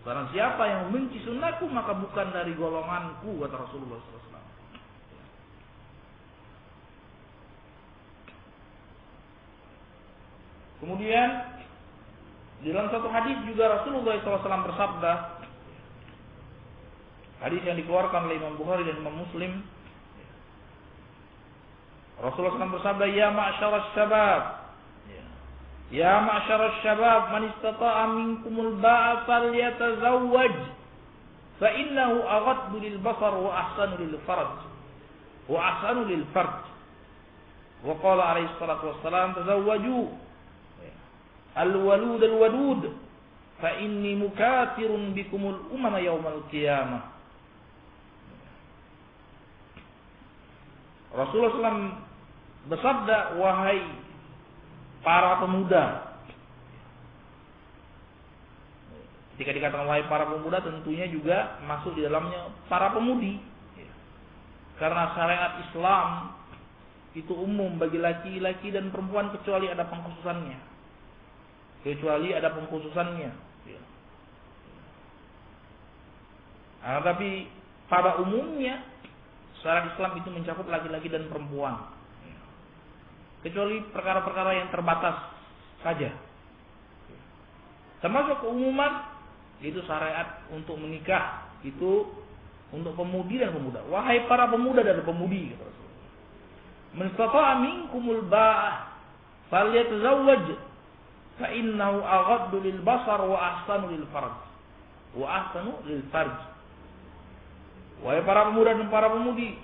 Barang siapa yang membenci sunnahku, maka bukan dari golonganku, kata Rasulullah SAW. Kemudian di dalam satu hadis juga Rasulullah SAW bersabda, hadis yang dikeluarkan oleh Imam Bukhari dan Imam Muslim, Rasulullah SAW bersabda, ya ma'syaras syabab, ya ma'syaras syabab, man istata'a minkumul ba'a falyatazawwaj, fa innahu aghaddu lil basar wa ahsanu lil farj wa ahsanu lil farj. Wa qala alaihi salatu wassalam, tazawwaju al-walud al-wadud, fa inni mukathirun bikumul umama yaumal qiyamah. Rasulullah SAW bersabda, wahai para pemuda. Ketika dikatakan wahai para pemuda, tentunya juga masuk di dalamnya para pemudi. Karena syariat Islam itu umum bagi laki-laki dan perempuan kecuali ada pengkhususannya. Tapi pada umumnya syariat Islam itu mencakup laki-laki dan perempuan. kecuali perkara-perkara yang terbatas saja. Termasuk keumuman, itu syariat untuk menikah itu untuk pemudi dan pemuda. Wahai para pemuda dan pemudi, kata Rasulullah, man istata'a minkumul ba'ah falyatazawwaj fa innahu aghaddu lil basar wa ahsanu lil farj. Wahai para pemuda dan para pemudi,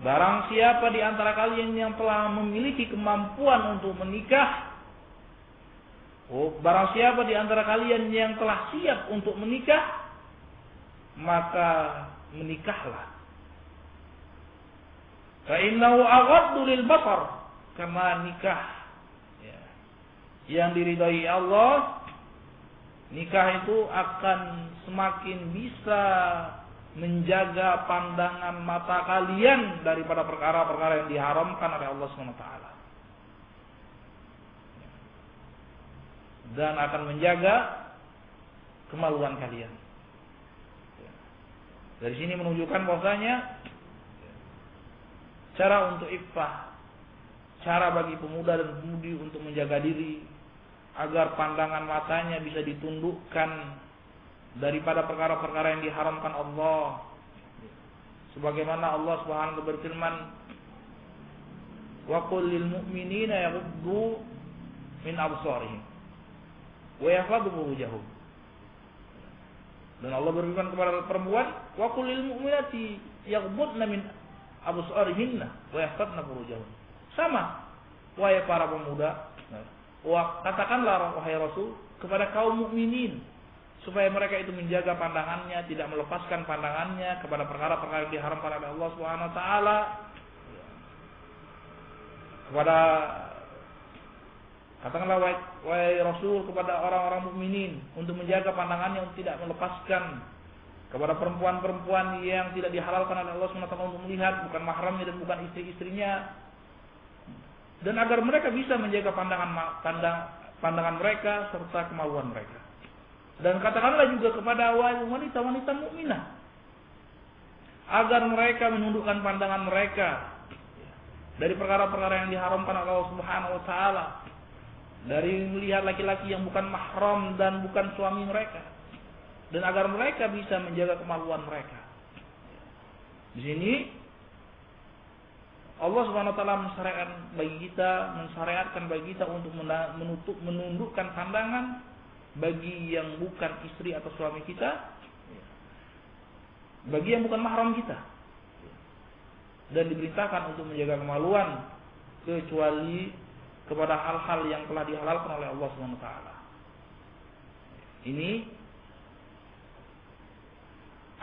barang siapa di antara kalian yang telah memiliki kemampuan untuk menikah, barang siapa di antara kalian yang telah siap untuk menikah, maka menikahlah. Fa innahu aghaddu lil basar, karena nikah yang diridhai Allah, nikah itu akan semakin bisa menjaga pandangan mata kalian daripada perkara-perkara yang diharamkan oleh Allah SWT, dan akan menjaga kemaluan kalian. Dari sini menunjukkan bahwasanya cara untuk iffah, cara bagi pemuda dan pemudi untuk menjaga diri agar pandangan matanya bisa ditundukkan daripada perkara-perkara yang diharamkan Allah. Sebagaimana Allah Subhanahu wa taala berfirman, "Wa qul lil mu'minina yaghuddu min absarihim wa yahfadhu furujahum." Dan Allah berfirman kepada perempuan, "Wa qul lil mu'minati yaghuddna min absarihinna wa yahfadhna furujahum." Sama, wahai para pemuda, katakanlah wahai Rasul kepada kaum mukminin supaya mereka itu menjaga pandangannya, tidak melepaskan pandangannya kepada perkara-perkara yang diharamkan oleh Allah Subhanahu wa taala. Katakanlah wahai Rasul kepada orang-orang mukminin untuk menjaga pandangannya, untuk tidak melepaskan kepada perempuan-perempuan yang tidak dihalalkan oleh Allah Subhanahu wa taala untuk melihat, bukan mahramnya dan bukan istri-istrinya, dan agar mereka bisa menjaga pandangan mereka serta kemaluan mereka. Dan katakanlah juga kepada wanita-wanita mukminah agar mereka menundukkan pandangan mereka dari perkara-perkara yang diharamkan oleh Allah Subhanahu wa taala, dari melihat laki-laki yang bukan mahram dan bukan suami mereka, dan agar mereka bisa menjaga kemaluan mereka. Di sini Allah Subhanahu wa taala mensyariatkan bagi kita untuk menundukkan pandangan bagi yang bukan istri atau suami kita, bagi yang bukan mahram kita, dan diperintahkan untuk menjaga kemaluan kecuali kepada hal-hal yang telah dihalalkan oleh Allah Subhanahu wa taala. Ini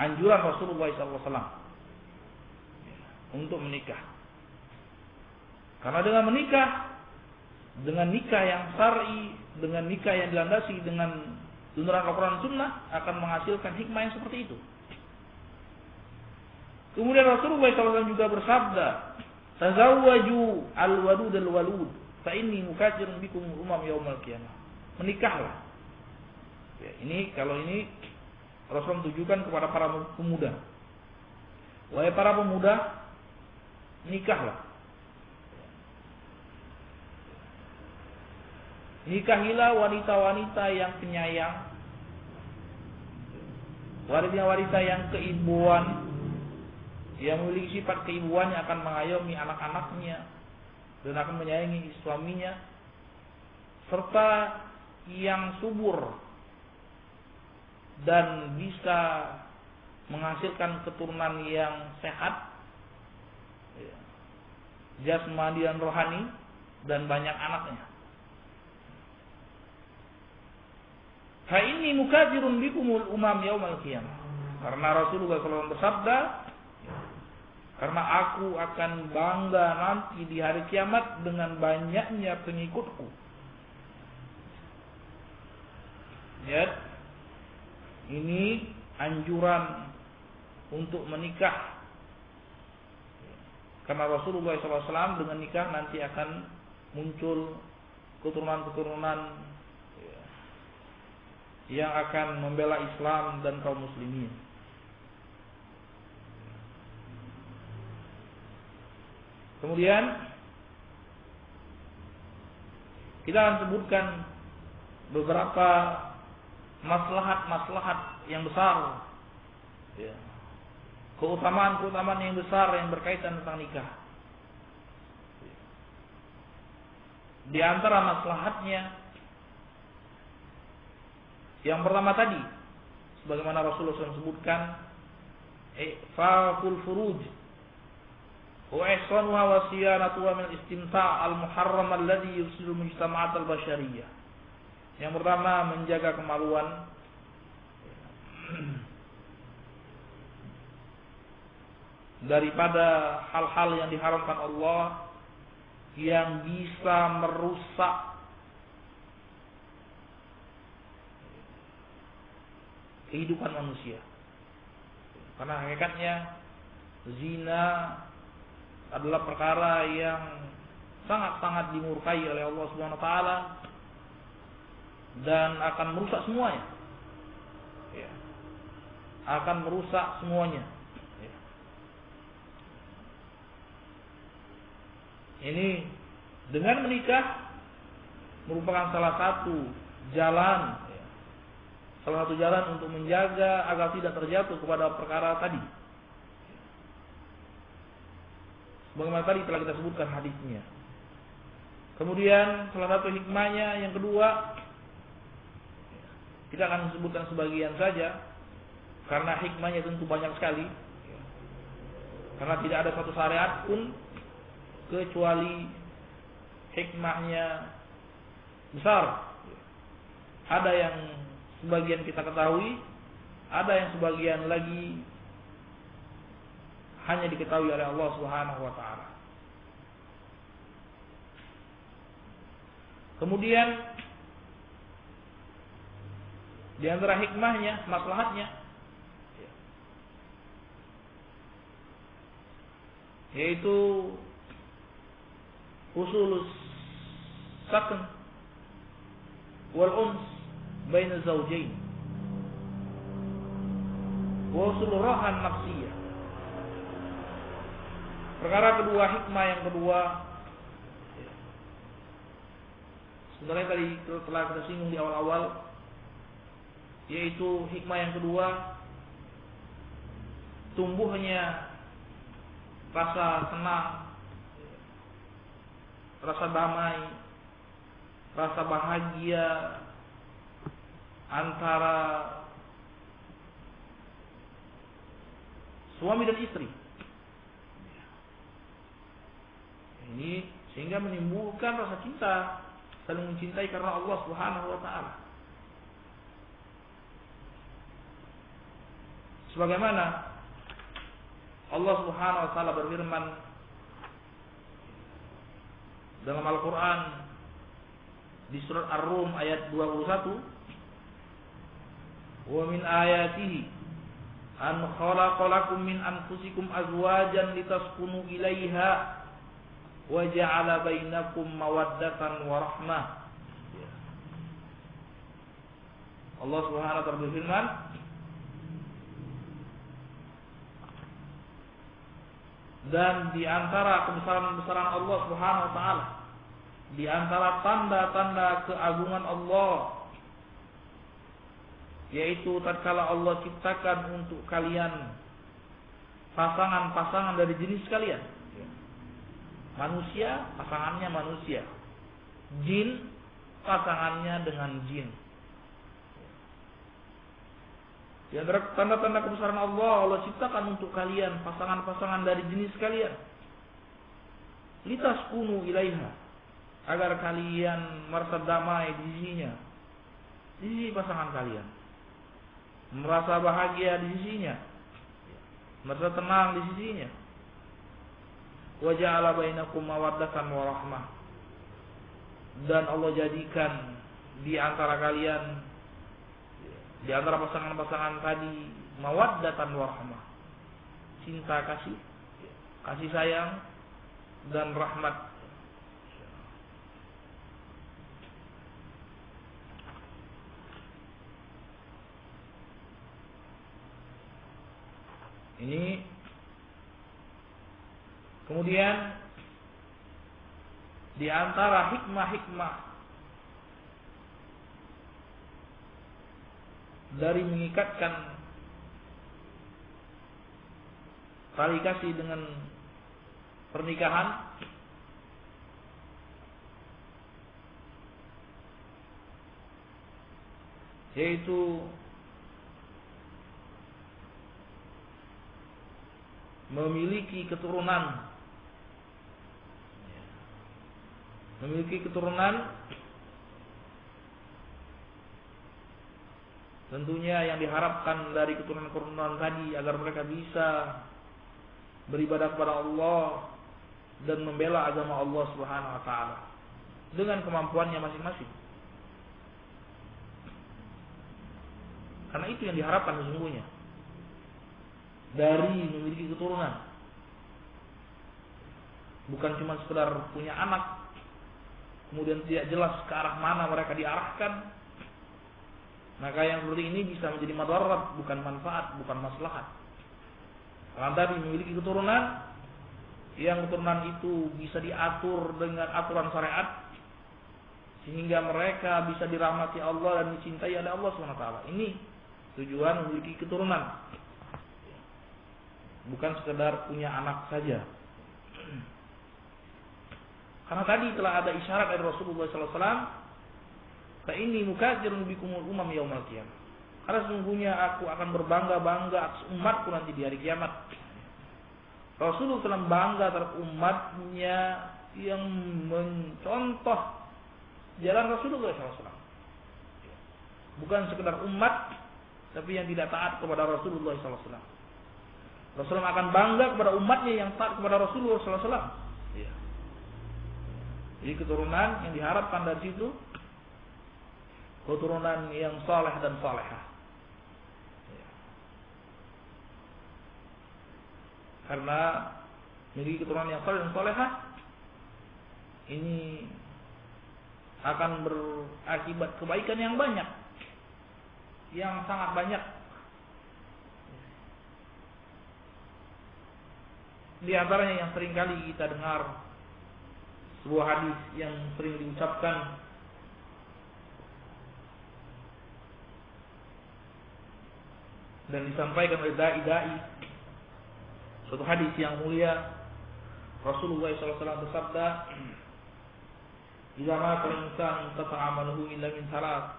anjuran Rasulullah SAW untuk menikah. Karena dengan menikah, dengan nikah yang syar'i, dengan nikah yang dilandasi dengan tuntunan Al-Quran dan Sunnah, akan menghasilkan hikmah yang seperti itu. Kemudian Rasulullah SAW juga bersabda, "Tazawwaju al-wadud al-walud, fa inni mukatsirun bikum umam yaumal qiyamah." Menikahlah. Ya, kalau ini Rasulullah tujukan kepada para pemuda. Wahai para pemuda, nikahlah. Nikahilah wanita-wanita yang penyayang, wanita-wanita yang keibuan, yang memiliki sifat keibuan, yang akan mengayomi anak-anaknya dan akan menyayangi suaminya, serta yang subur dan bisa menghasilkan keturunan yang sehat, jasmani dan rohani, dan banyak anaknya. Fa inni mukatsirun bikumul umam yaumal qiyamah. Karena Rasulullah SAW bersabda, karena aku akan bangga nanti di hari kiamat dengan banyaknya pengikutku. Lihat, ini anjuran untuk menikah. Karena Rasulullah SAW dengan nikah nanti akan muncul keturunan-keturunan yang akan membela Islam dan kaum muslimin. Kemudian kita akan sebutkan beberapa maslahat-maslahat yang besar, ya, keutamaan-keutamaan yang besar yang berkaitan tentang nikah. Di antara maslahatnya, yang pertama tadi, sebagaimana Rasulullah SAW sebutkan, fa'ful furuj wa ihsanuha wa siyanatuha min istimta' al-muharram alladhi yufsidu mujtama'at al-bashariyah. Yang pertama, menjaga kemaluan, daripada hal-hal yang diharamkan Allah yang bisa merusak kehidupan manusia. Karena hakikatnya zina adalah perkara yang sangat-sangat dimurkai oleh Allah Subhanahu wa taala dan akan merusak semuanya. Ya. Akan merusak semuanya. Ya. Ini dengan menikah merupakan salah satu jalan, ya, salah satu jalan untuk menjaga agar tidak terjatuh kepada perkara tadi. Bagaimana tadi telah kita sebutkan hadisnya. Kemudian salah satu hikmahnya yang kedua, kita akan sebutkan sebagian saja karena hikmahnya tentu banyak sekali. Karena tidak ada satu syariat pun kecuali hikmahnya besar. Ada yang sebagian kita ketahui, ada yang sebagian lagi hanya diketahui oleh Allah Subhanahu wa taala. Kemudian di antara hikmahnya, maslahatnya, yaitu usulus sakn wal uns baina zawjain wa usul rahan nafsiyah. Perkara kedua, hikmah yang kedua, sebenarnya tadi telah kita singgung di awal-awal, yaitu hikmah yang kedua, tumbuhnya rasa senang, rasa damai, rasa bahagia antara suami dan istri. Ini sehingga menimbulkan rasa cinta, saling mencintai karena Allah Subhanahu wa taala. Sebagaimana Allah Subhanahu wa taala berfirman dalam Al-Qur'an di surat Ar-Rum ayat 21, "Wa min ayatihi an khalaqa lakum min anfusikum azwajan litaskunu ilaiha wa ja'ala bainakum mawaddatan wa rahmah." Allah Subhanahu wa taala berfirman, dan di antara kebesaran-kebesaran Allah Subhanahu wa taala, di antara tanda-tanda keagungan Allah, yaitu tatkala Allah ciptakan untuk kalian pasangan-pasangan dari jenis kalian. Manusia, pasangannya manusia. Jin, pasangannya dengan jin. Di antara tanda-tanda kebesaran Allah, Allah ciptakan untuk kalian pasangan-pasangan dari jenis kalian. Litaskunu ilaiha, agar kalian merasa damai di sisinya, di sisi pasangan kalian, merasa bahagia di sisinya, merasa tenang di sisinya. Wa ja'ala bainakum mawaddatan wa rahmah, dan Allah jadikan di antara kalian, di antara pasangan-pasangan tadi, mawaddatan wa rahmah, cinta kasih, kasih sayang dan rahmat. Ini kemudian di antara hikmah-hikmah dari mengikatkan tali kasih dengan pernikahan, yaitu memiliki keturunan. Tentunya yang diharapkan dari keturunan-keturunan tadi agar mereka bisa beribadah kepada Allah dan membela agama Allah Subhanahu wa taala dengan kemampuannya masing-masing. Karena itu yang diharapkan sesungguhnya dari memiliki keturunan. Bukan cuma sekedar punya anak kemudian tidak jelas ke arah mana mereka diarahkan. Maka yang seperti ini bisa menjadi madarat, bukan manfaat, bukan maslahat. Kalau tadi memiliki keturunan, yang keturunan itu bisa diatur dengan aturan syariat sehingga mereka bisa dirahmati Allah dan dicintai oleh Allah SWT. Ini tujuan memiliki keturunan, bukan sekedar punya anak saja. Karena tadi telah ada isyarat dari Rasulullah SAW, fa inni mukatsirun bikumul umam yaumal qiyamah. Karena sesungguhnya aku akan berbangga-bangga atas umatku nanti di hari kiamat. Rasulullah SAW bangga terhadap umatnya yang mencontoh jalan Rasulullah SAW. Bukan sekedar umat, tapi yang tidak taat kepada Rasulullah SAW. Rasulullah akan bangga kepada umatnya yang taat kepada Rasulullah SAW. Jadi keturunan yang diharapkan dari situ keturunan yang saleh dan salehah. Karena memiliki keturunan yang saleh dan salehah ini akan berakibat kebaikan yang banyak, yang sangat banyak. Di antaranya yang sering kali kita dengar sebuah hadis yang sering diucapkan, dan disampaikan oleh dai-dai, suatu hadis yang mulia. Rasulullah SAW bersabda, "Idza mata al-insan tata'amaluhu illa min salat,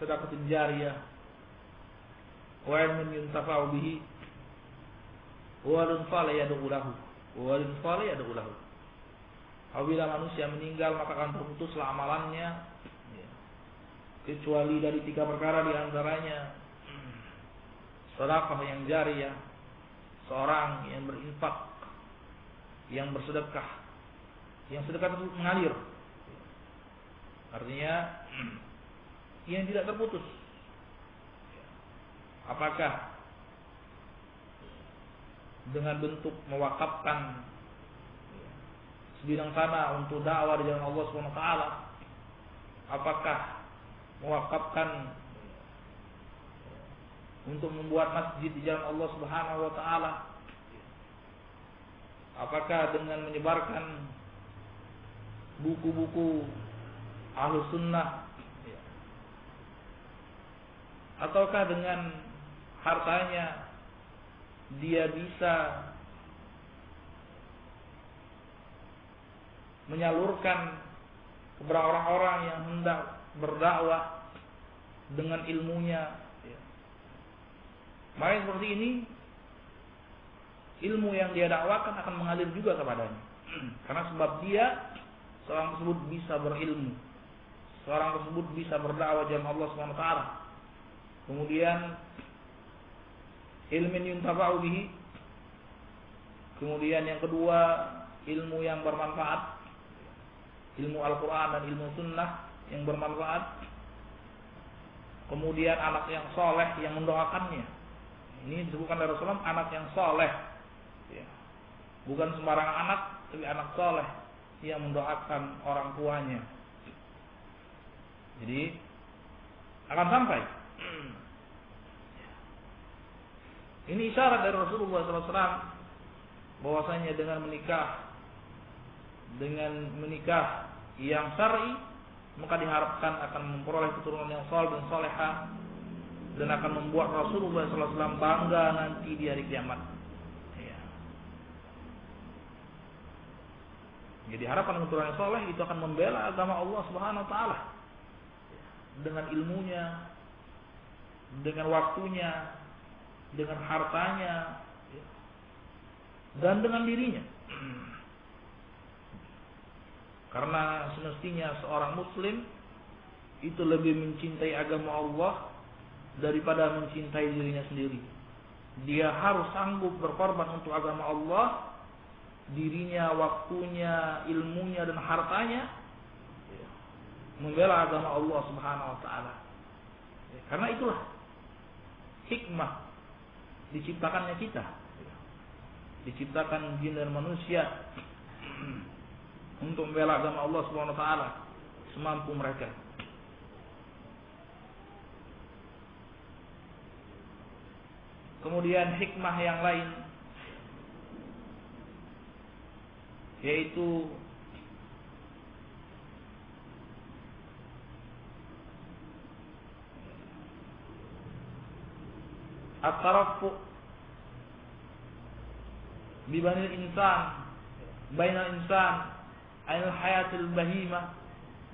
sadaqatin jariyah, wa 'ilmin yuntafa'u bihi, wa waladun salih yad'u lahu." Apabila manusia meninggal maka akan terputuslah amalannya kecuali dari 3 perkara, di antaranya sedekah yang jariyah, seorang yang berinfak, yang bersedekah, yang sedekah itu mengalir, artinya yang tidak terputus. Apakah dengan bentuk mewakafkan sebidang tanah untuk dakwah di jalan Allah SWT, apakah mewakafkan untuk membuat masjid di jalan Allah Subhanahu wa taala, apakah dengan menyebarkan buku-buku Ahlus Sunnah, ataukah dengan hartanya dia bisa menyalurkan kepada orang-orang yang hendak berdakwah dengan ilmunya. Maka seperti ini, ilmu yang dia dakwakan akan mengalir juga kepadanya. Karena sebab dia, seorang tersebut bisa berilmu, seorang tersebut bisa berdakwah jalan Allah SWT. Kemudian ilmin yuntafa'u bihi, kemudian yang kedua ilmu yang bermanfaat, ilmu Al-Quran dan ilmu Sunnah yang bermanfaat. Kemudian anak yang soleh yang mendoakannya. Ini disebutkan oleh Rasulullah anak yang soleh, bukan sembarang anak, tapi anak soleh yang mendoakan orang tuanya. Jadi akan sampai. Ini isyarat dari Rasulullah SAW bahwasanya dengan menikah yang syar'i maka diharapkan akan memperoleh keturunan yang saleh dan salehah, dan akan membuat Rasulullah SAW bangga nanti di hari kiamat. Ya. Jadi harapan keturunan yang soleh itu akan membela agama Allah Subhanahu Wa Taala dengan ilmunya, dengan waktunya, dengan hartanya, dan dengan dirinya. Karena semestinya seorang muslim itu lebih mencintai agama Allah daripada mencintai dirinya sendiri. Dia harus sanggup berkorban untuk agama Allah, dirinya, waktunya, ilmunya, dan hartanya, membela agama Allah Subhanahu Wa Taala. Karena itulah hikmah diciptakannya kita, diciptakan jin dan manusia untuk membela agama Allah Subhanahu Wa Taala semampu mereka. Kemudian hikmah yang lain yaitu at-tarafu bi banil insan bainal insan ainal hayatil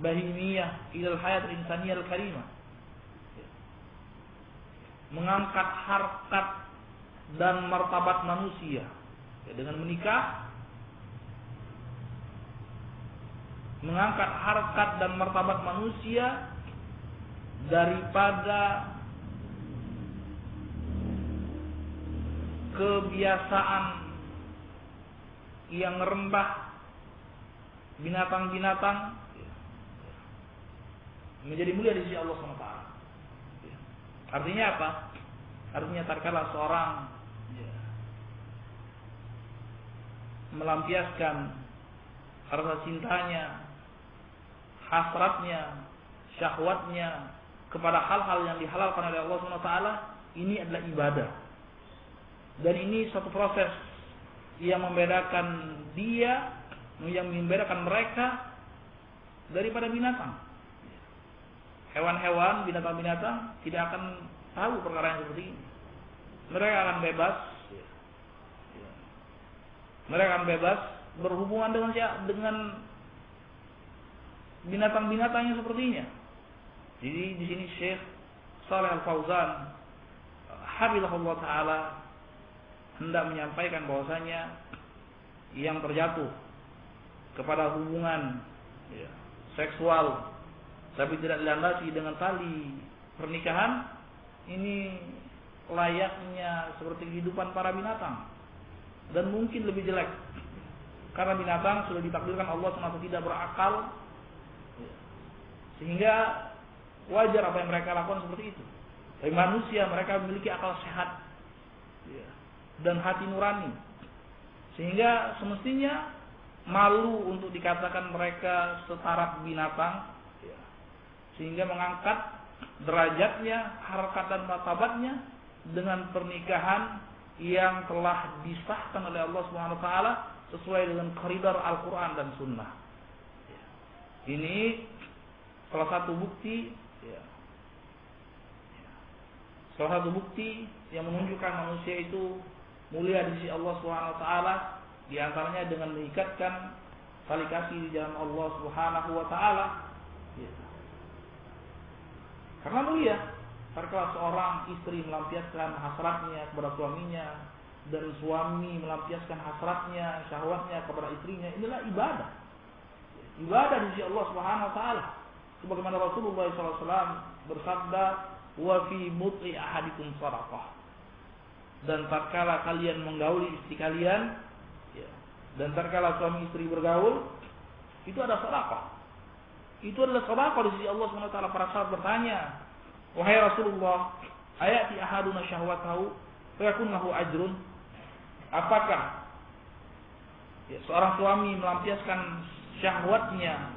bahimiyah ila al-hayatil insaniyah al-karimah. Mengangkat harkat dan martabat manusia dengan menikah, mengangkat harkat dan martabat manusia daripada kebiasaan yang merembah binatang-binatang menjadi mulia di sisi Allah SWT. Artinya apa? Artinya tatkala seorang melampiaskan rasa cintanya, hasratnya, syahwatnya kepada hal-hal yang dihalalkan oleh Allah SWT, ini adalah ibadah. Dan ini suatu proses yang membedakan dia, yang membedakan mereka daripada binatang. Hewan-hewan, binatang-binatang tidak akan tahu perkara yang seperti ini. Mereka akan bebas. Mereka akan bebas berhubungan dengan binatang-binatang yang sepertinya. Jadi di sini Syekh Shalih Al-Fauzan hafizahullah taala hendak menyampaikan bahwasanya yang terjatuh kepada hubungan seksual tapi tidak dilandasi dengan tali pernikahan, ini layaknya seperti kehidupan para binatang dan mungkin lebih jelek, karena binatang sudah ditakdirkan Allah SWT tidak berakal, sehingga wajar apa yang mereka lakukan seperti itu. Tapi manusia, mereka memiliki akal sehat dan hati nurani, sehingga semestinya malu untuk dikatakan mereka setara binatang, sehingga mengangkat derajatnya, harkat dan martabatnya dengan pernikahan yang telah disahkan oleh Allah Subhanahu wa taala sesuai dengan koridor Al-Qur'an dan Sunnah. Ini salah satu bukti yang menunjukkan manusia itu mulia di sisi Allah Subhanahu wa taala, di antaranya dengan mengikatkan tali kasih di jalan Allah Subhanahu wa taala. Karena mulia, tatkala seorang istri melampiaskan hasratnya kepada suaminya dan suami melampiaskan hasratnya, syahwatnya kepada istrinya, inilah ibadah. Ibadah di sisi Allah Subhanahu wa taala. Sebagaimana Rasulullah SAW bersabda, "Wa fi mut'i ahadikum shadaqah." Dan tatkala kalian menggauli istri kalian, dan tatkala suami istri bergaul, itu ada sedekah. Itu adalah sedekah di sisi Allah SWT. Para sahabat bertanya, "Wahai Rasulullah, ayati ahaduna syahwatahu fa yakun lahu ajrun?" Apakah seorang suami melampiaskan syahwatnya,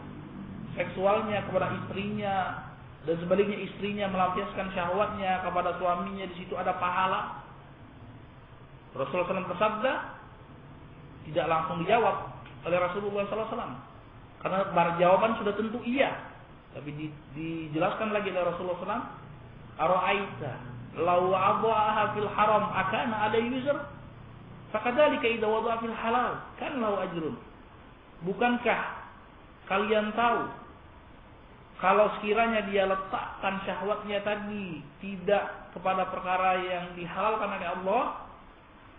seksualnya kepada istrinya, dan sebaliknya istrinya melampiaskan syahwatnya kepada suaminya, di situ ada pahala? Rasulullah SAW bersabda, tidak langsung dijawab oleh Rasulullah SAW, karena jawaban sudah tentu iya, tapi dijelaskan lagi oleh Rasulullah SAW, "Ara'aita Lau wada'aha fil haram akana alayhi wizr? Fakadzalika idza wada'a fil halal kan lahu ajrun. Bukankah kalian tahu kalau sekiranya dia letakkan syahwatnya tadi tidak kepada perkara yang dihalalkan oleh Allah,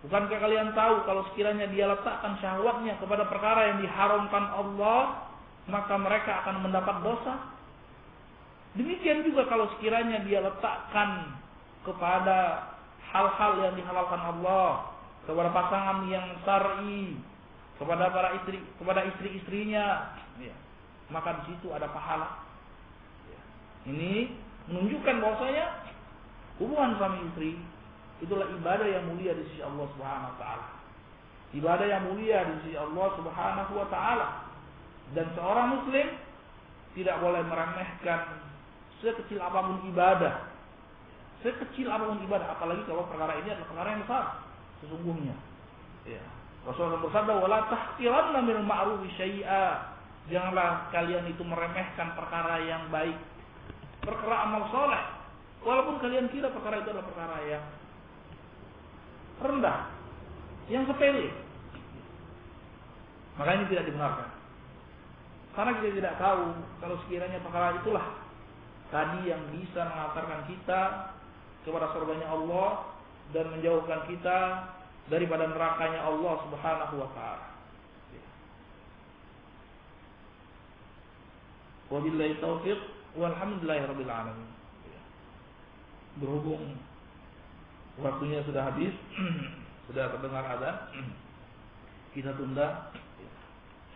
bukankah kalian tahu kalau sekiranya dia letakkan syahwatnya kepada perkara yang diharamkan Allah, maka mereka akan mendapat dosa? Demikian juga kalau sekiranya dia letakkan kepada hal-hal yang dihalalkan Allah, kepada pasangan yang syar'i, kepada para istri, kepada istri-istrinya, ya, maka di situ ada pahala. Ya. Ini menunjukkan bahwasanya hubungan suami istri itulah ibadah yang mulia di sisi Allah Subhanahu wa taala. Ibadah yang mulia di sisi Allah Subhanahu wa taala. Dan seorang muslim tidak boleh meremehkan sekecil apapun ibadah. Sekecil apapun ibadah, apalagi kalau perkara ini adalah perkara yang besar sesungguhnya. Ya. Rasulullah bersabda, "Wala tahqiranna minal ma'rufi syai'a." Janganlah kalian itu meremehkan perkara yang baik, perkara amal soleh, walaupun kalian kira perkara itu adalah perkara yang rendah, yang sepele. Maka ini tidak dibenarkan. Karena kita tidak tahu kalau sekiranya perkara itulah tadi yang bisa mengantarkan kita kepada surganya Allah dan menjauhkan kita daripada nerakanya Allah Subhanahu wa taala. Wabillahi taufiq walhamdulillahirabbil alamin. Berhubung waktunya sudah habis, sudah terdengar adzan, kita tunda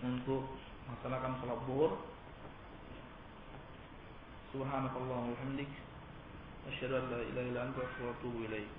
untuk melaksanakan salat zuhur. Subhanakallahumma wa bihamdik, asyhadu an la ilaha illa anta, astaghfiruka wa atubu ilaik.